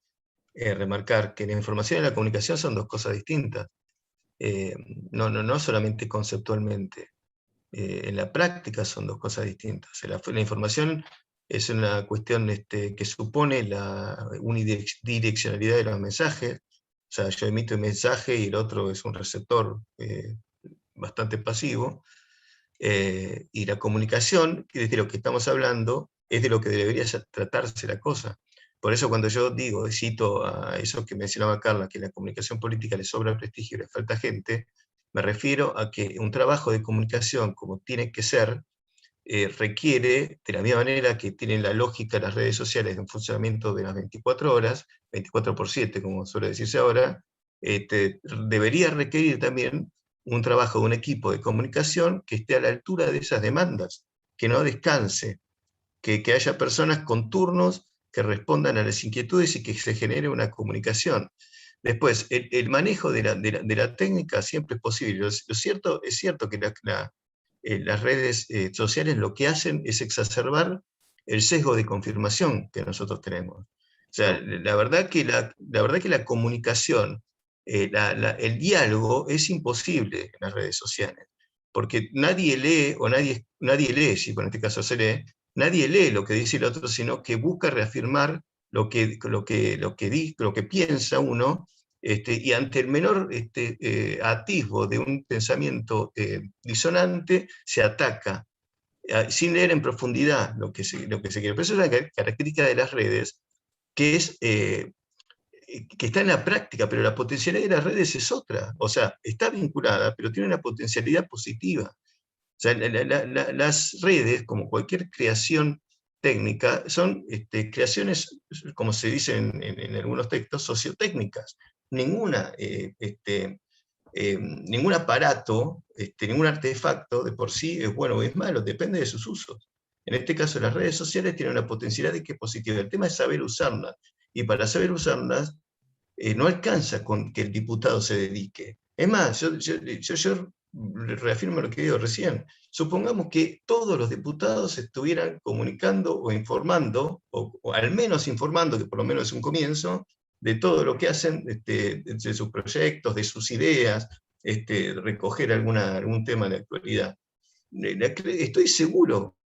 remarcar, que la información y la comunicación son dos cosas distintas. No solamente conceptualmente. En la práctica son dos cosas distintas. La información es una cuestión que supone la unidireccionalidad de los mensajes. O sea, yo emito un mensaje y el otro es un receptor bastante pasivo. Y la comunicación, que de lo que estamos hablando, es de lo que debería tratarse la cosa. Por eso cuando yo digo, cito a eso que mencionaba Carla, que la comunicación política le sobra prestigio y le falta gente, me refiero a que un trabajo de comunicación, como tiene que ser, requiere, de la misma manera que tienen la lógica las redes sociales de un funcionamiento de las 24 horas, 24/7, como suele decirse ahora, debería requerir también un trabajo de un equipo de comunicación que esté a la altura de esas demandas, que no descanse, que haya personas con turnos que respondan a las inquietudes y que se genere una comunicación. Después, el manejo de la técnica siempre es posible. Es cierto que las redes sociales lo que hacen es exacerbar el sesgo de confirmación que nosotros tenemos. O sea, la verdad que la comunicación, el diálogo es imposible en las redes sociales, porque nadie lee, o nadie lee, si en este caso se lee, nadie lee lo que dice el otro, sino que busca reafirmar lo que piensa uno, y ante el menor atisbo de un pensamiento disonante, se ataca. sin leer en profundidad lo que se quiere. Pero eso es una característica de las redes, que está en la práctica, pero la potencialidad de las redes es otra. O sea, está vinculada, pero tiene una potencialidad positiva. O sea, las redes, como cualquier creación técnica, son creaciones, como se dice en algunos textos, sociotécnicas. Ningún aparato, ningún artefacto de por sí es bueno o es malo, depende de sus usos. En este caso, las redes sociales tienen una potencialidad de que es positiva. El tema es saber usarlas. Y para saber usarlas, no alcanza con que el diputado se dedique. Es más, yo reafirmo lo que digo recién. Supongamos que todos los diputados estuvieran comunicando o informando, o al menos informando, que por lo menos es un comienzo, de todo lo que hacen, de sus proyectos, de sus ideas, recoger algún tema de la actualidad. Estoy seguro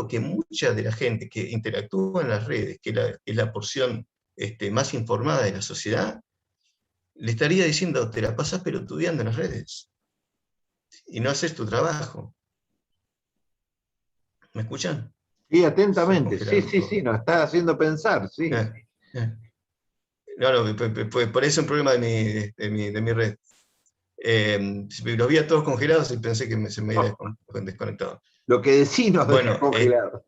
que mucha de la gente que interactúa en las redes, que es la porción más informada de la sociedad, le estaría diciendo, te la pasas pelotudeando en las redes, y no haces tu trabajo. ¿Me escuchan? Sí, atentamente, sí, nos está haciendo pensar, sí. No, por eso es un problema de mi red. Los vi a todos congelados y pensé que se me había desconectado. Lo que decís nos bueno, dejó congelados.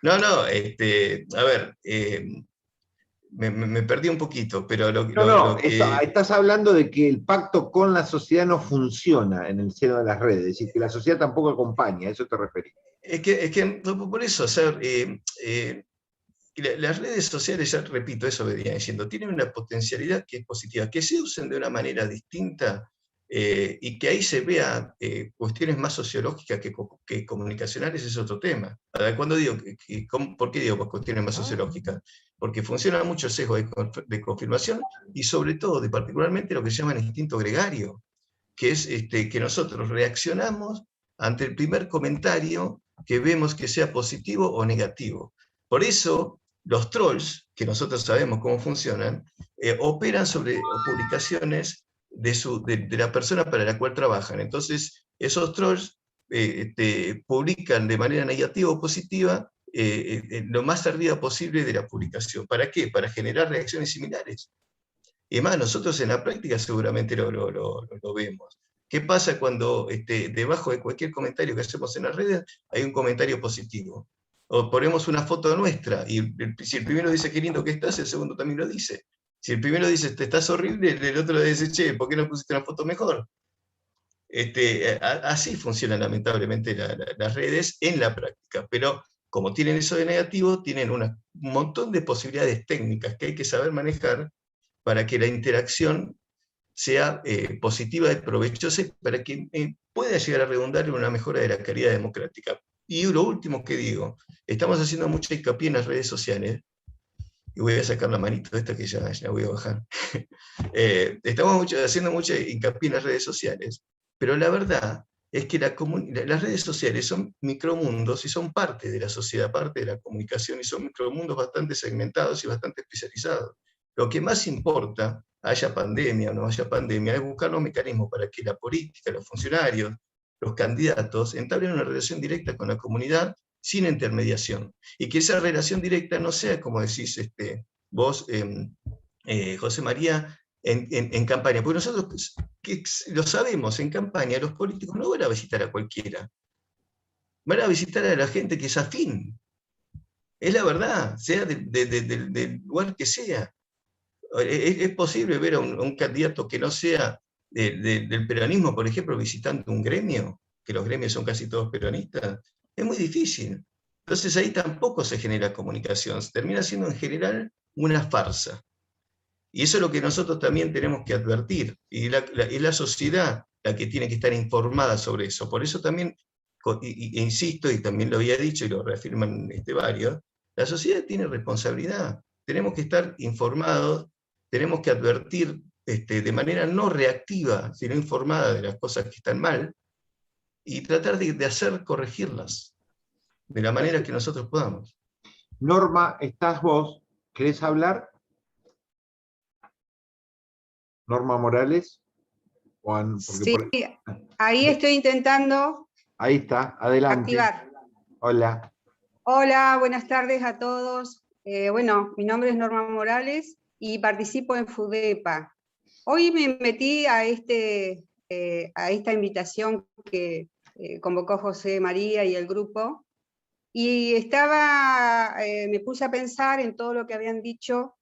No, a ver, me perdí un poquito, pero lo que... Estás hablando de que el pacto con la sociedad no funciona en el seno de las redes, es decir, que la sociedad tampoco acompaña, ¿a eso te referís? Es que por eso, o sea, las redes sociales, ya repito, eso venía diciendo, tienen una potencialidad que es positiva, que se usen de una manera distinta y que ahí se vea cuestiones más sociológicas que comunicacionales es otro tema. Cuando digo, ¿por qué digo cuestiones más sociológicas? Porque funciona mucho el sesgo de confirmación y sobre todo, particularmente lo que se llama el instinto gregario, que es que nosotros reaccionamos ante el primer comentario que vemos que sea positivo o negativo. Por eso, los trolls, que nosotros sabemos cómo funcionan, operan sobre publicaciones de la persona para la cual trabajan. Entonces, esos trolls publican de manera negativa o positiva lo más arriba posible de la publicación. ¿Para qué? Para generar reacciones similares. Y más, nosotros en la práctica seguramente lo vemos. ¿Qué pasa cuando debajo de cualquier comentario que hacemos en las redes hay un comentario positivo? O ponemos una foto nuestra, y si el primero dice qué lindo que estás, el segundo también lo dice. Si el primero dice te estás horrible, el otro le dice, che, ¿por qué no pusiste una foto mejor? Así funcionan lamentablemente las redes en la práctica, pero como tienen eso de negativo, tienen un montón de posibilidades técnicas que hay que saber manejar para que la interacción sea positiva y provechosa, para que pueda llegar a redundar en una mejora de la calidad democrática. Y lo último que digo, estamos haciendo mucho hincapié en las redes sociales, y voy a sacar la manito esta que ya voy a bajar. Estamos haciendo mucho hincapié en las redes sociales, pero la verdad es que las redes sociales son micromundos y son parte de la sociedad, parte de la comunicación, y son micromundos bastante segmentados y bastante especializados. Lo que más importa, haya pandemia o no haya pandemia, es buscar los mecanismos para que la política, los funcionarios, los candidatos entablen una relación directa con la comunidad sin intermediación. Y que esa relación directa no sea, como decís vos, José María, en campaña. Porque nosotros lo sabemos, en campaña los políticos no van a visitar a cualquiera. Van a visitar a la gente que es afín. Es la verdad, sea del lugar que sea. ¿Es posible ver a un candidato que no sea del peronismo, por ejemplo, visitando un gremio? Que los gremios son casi todos peronistas. Es muy difícil. Entonces ahí tampoco se genera comunicación. Se termina siendo en general una farsa. Y eso es lo que nosotros también tenemos que advertir. Y es la sociedad la que tiene que estar informada sobre eso. Por eso también, insisto, y también lo había dicho y lo reafirman varios, la sociedad tiene responsabilidad. Tenemos que estar informados, tenemos que advertir de manera no reactiva, sino informada de las cosas que están mal, y tratar de hacer corregirlas de la manera que nosotros podamos. Norma, ¿estás vos? ¿Querés hablar? Norma Morales. Sí, ahí estoy intentando Ahí está, adelante. Activar. Hola. Hola, buenas tardes a todos. Bueno, mi nombre es Norma Morales y participo en FUDEPA. Hoy me metí a esta invitación que convocó José María y el grupo, y me puse a pensar en todo lo que habían dicho,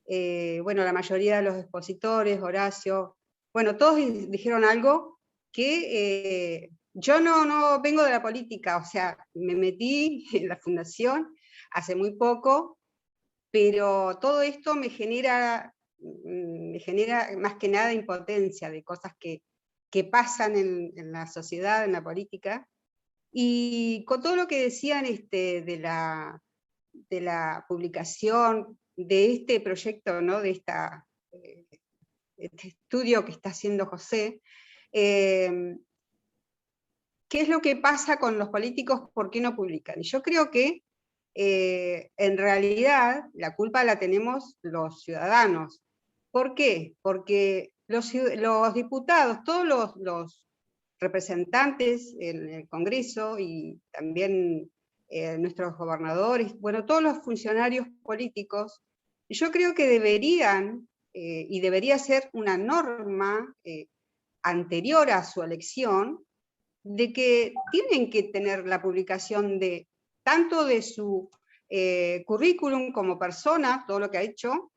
bueno, la mayoría de los expositores, Horacio, bueno, todos dijeron algo que yo no vengo de la política, o sea, me metí en la fundación hace muy poco, pero todo esto me genera más que nada impotencia de cosas que pasan en la sociedad, en la política, y con todo lo que decían de la publicación de este proyecto, ¿no? de este estudio que está haciendo José, ¿qué es lo que pasa con los políticos? ¿Por qué no publican? Y yo creo que en realidad la culpa la tenemos los ciudadanos. ¿Por qué? Porque los diputados, todos los representantes en el Congreso y también nuestros gobernadores, bueno, todos los funcionarios políticos, yo creo que deberían, y debería ser una norma anterior a su elección, de que tienen que tener la publicación tanto de su currículum como persona, todo lo que ha hecho,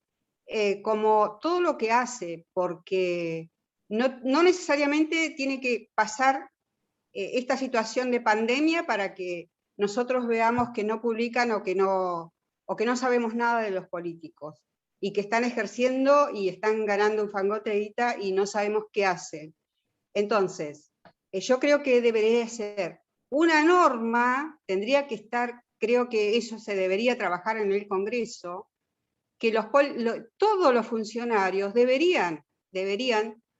como todo lo que hace, porque no necesariamente tiene que pasar esta situación de pandemia para que nosotros veamos que no publican o que no sabemos nada de los políticos, y que están ejerciendo y están ganando un fangote de guita y no sabemos qué hacen. Entonces, yo creo que debería ser una norma, tendría que estar, creo que eso se debería trabajar en el Congreso, que todos los funcionarios deberían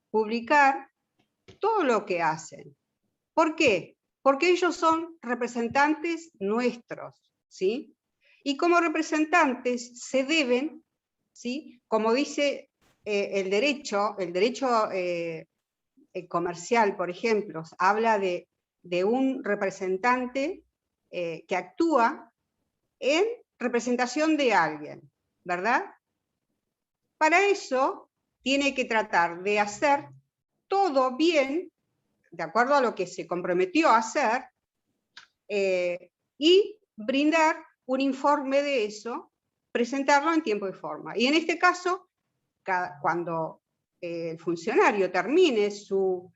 publicar todo lo que hacen. ¿Por qué? Porque ellos son representantes nuestros, ¿sí? Y como representantes se deben, ¿sí? Como dice el derecho comercial, por ejemplo, habla de un representante que actúa en representación de alguien, ¿verdad? Para eso tiene que tratar de hacer todo bien, de acuerdo a lo que se comprometió a hacer, y brindar un informe de eso, presentarlo en tiempo y forma. Y en este caso, cuando el funcionario termine su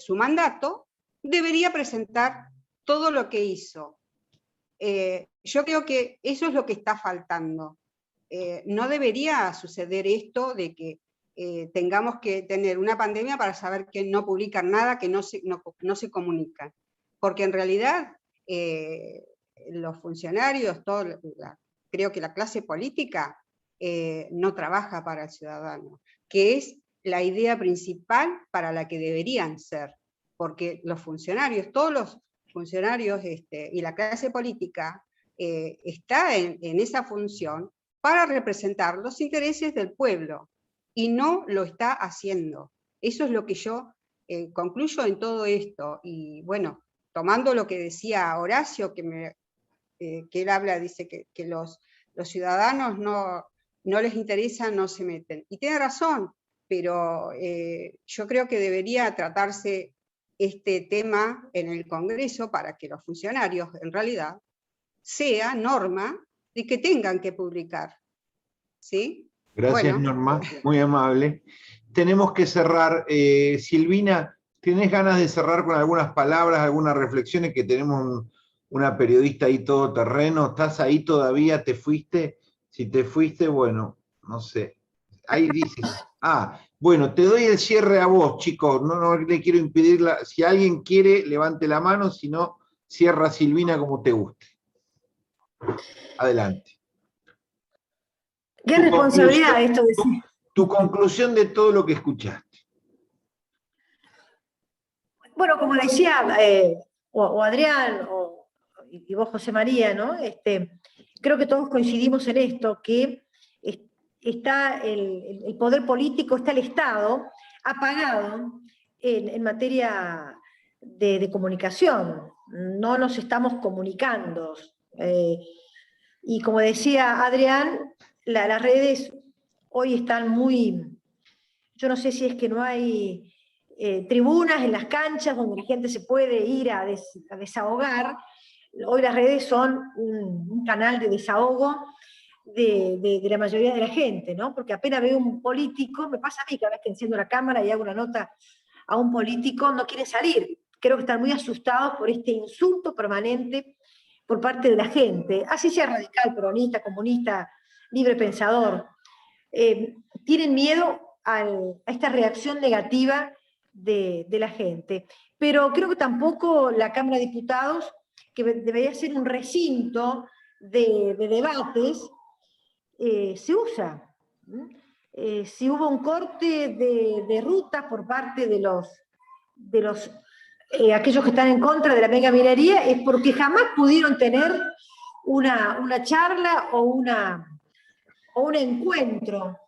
mandato, debería presentar todo lo que hizo. Yo creo que eso es lo que está faltando. No debería suceder esto de que tengamos que tener una pandemia para saber que no publican nada, que no se comunican. Porque en realidad los funcionarios, creo que la clase política no trabaja para el ciudadano, que es la idea principal para la que deberían ser. Porque los funcionarios, todos los funcionarios y la clase política está en esa función para representar los intereses del pueblo, y no lo está haciendo. Eso es lo que yo concluyo en todo esto. Y bueno, tomando lo que decía Horacio, que él habla, dice que los ciudadanos no les interesa, no se meten. Y tiene razón, pero yo creo que debería tratarse este tema en el Congreso para que los funcionarios, en realidad, sea norma de que tengan que publicar. ¿Sí? Gracias, bueno. Norma, muy amable. Tenemos que cerrar. Silvina, ¿tenés ganas de cerrar con algunas palabras, algunas reflexiones? Que tenemos una periodista ahí todoterreno. ¿Estás ahí todavía? ¿Te fuiste? Si te fuiste, bueno, no sé. Ahí dices. Bueno, te doy el cierre a vos, chicos. No le quiero impedir. Si alguien quiere, levante la mano. Si no, cierra, Silvina, como te guste. Adelante. Qué responsabilidad esto de decir. Tu conclusión de todo lo que escuchaste. Bueno, como decía o Adrián y vos, José María, ¿no? Creo que todos coincidimos en esto, que está el poder político, está el Estado apagado en materia de comunicación, no nos estamos comunicando. Y como decía Adrián, las redes hoy están muy... Yo no sé si es que no hay tribunas en las canchas donde la gente se puede ir a desahogar. Hoy las redes son un canal de desahogo de la mayoría de la gente, ¿no? Porque apenas veo un político, me pasa a mí, cada vez que enciendo la cámara y hago una nota a un político, no quiere salir. Creo que están muy asustados por este insulto permanente por parte de la gente, así sea radical, peronista, comunista, libre pensador. Tienen miedo a esta reacción negativa de la gente. Pero creo que tampoco la Cámara de Diputados, que debería ser un recinto de debates, se usa. Si hubo un corte de ruta por parte de aquellos que están en contra de la mega minería, es porque jamás pudieron tener una charla o un encuentro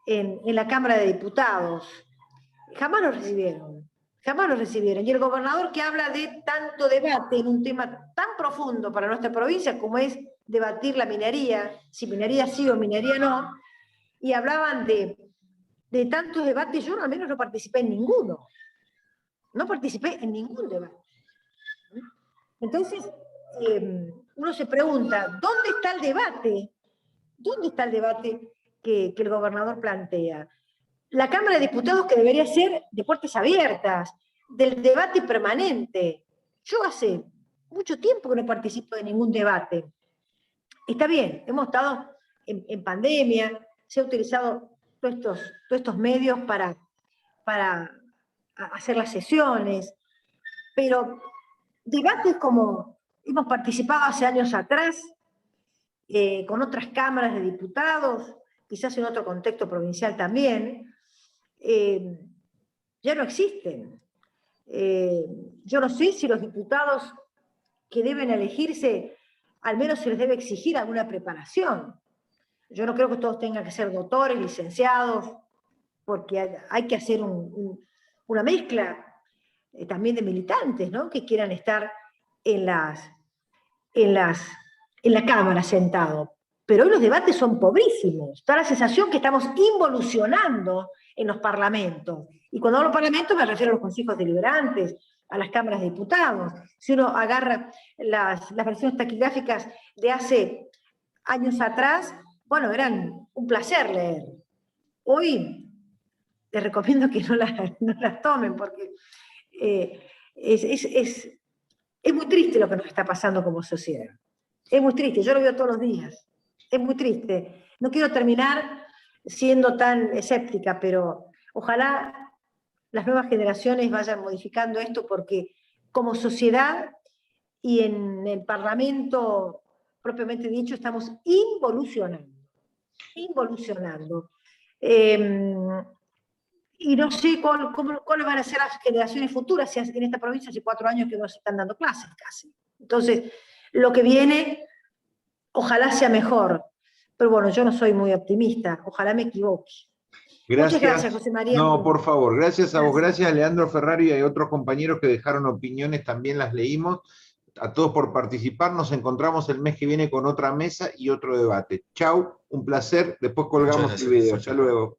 en la Cámara de Diputados. Jamás lo recibieron, jamás lo recibieron. Y el gobernador, que habla de tanto debate en un tema tan profundo para nuestra provincia como es debatir la minería, si minería sí o minería no, y hablaban de tantos debates, yo al menos no participé en ninguno. No participé en ningún debate. Entonces, uno se pregunta, ¿dónde está el debate? ¿Dónde está el debate que el gobernador plantea? La Cámara de Diputados, que debería ser de puertas abiertas, del debate permanente. Yo hace mucho tiempo que no participo de ningún debate. Está bien, hemos estado en pandemia, se ha utilizado todos estos medios para hacer las sesiones, pero debates como hemos participado hace años atrás, con otras cámaras de diputados, quizás en otro contexto provincial también, ya no existen. Yo no sé si los diputados que deben elegirse, al menos se les debe exigir alguna preparación. Yo no creo que todos tengan que ser doctores, licenciados, porque hay que hacer una mezcla también de militantes, ¿no? Que quieran estar en la Cámara sentado. Pero hoy los debates son pobrísimos. Da la sensación que estamos involucionando en los parlamentos. Y cuando hablo parlamentos me refiero a los consejos deliberantes, a las cámaras de diputados. Si uno agarra las versiones taquigráficas de hace años atrás, bueno, eran un placer leer. Hoy les recomiendo que no las tomen, porque es muy triste lo que nos está pasando como sociedad. Es muy triste, yo lo veo todos los días. Es muy triste. No quiero terminar siendo tan escéptica, pero ojalá las nuevas generaciones vayan modificando esto, porque como sociedad y en el Parlamento propiamente dicho estamos involucionando. Y no sé cuáles van a ser las generaciones futuras, si en esta provincia hace 4 años que no se están dando clases casi. Entonces, lo que viene, ojalá sea mejor. Pero bueno, yo no soy muy optimista, ojalá me equivoque. Gracias. Muchas gracias, José María. No, por favor, gracias a vos, gracias a Leandro Ferrari y a otros compañeros que dejaron opiniones, también las leímos. A todos por participar, nos encontramos el mes que viene con otra mesa y otro debate. Chau, un placer, después colgamos el video. Hasta luego.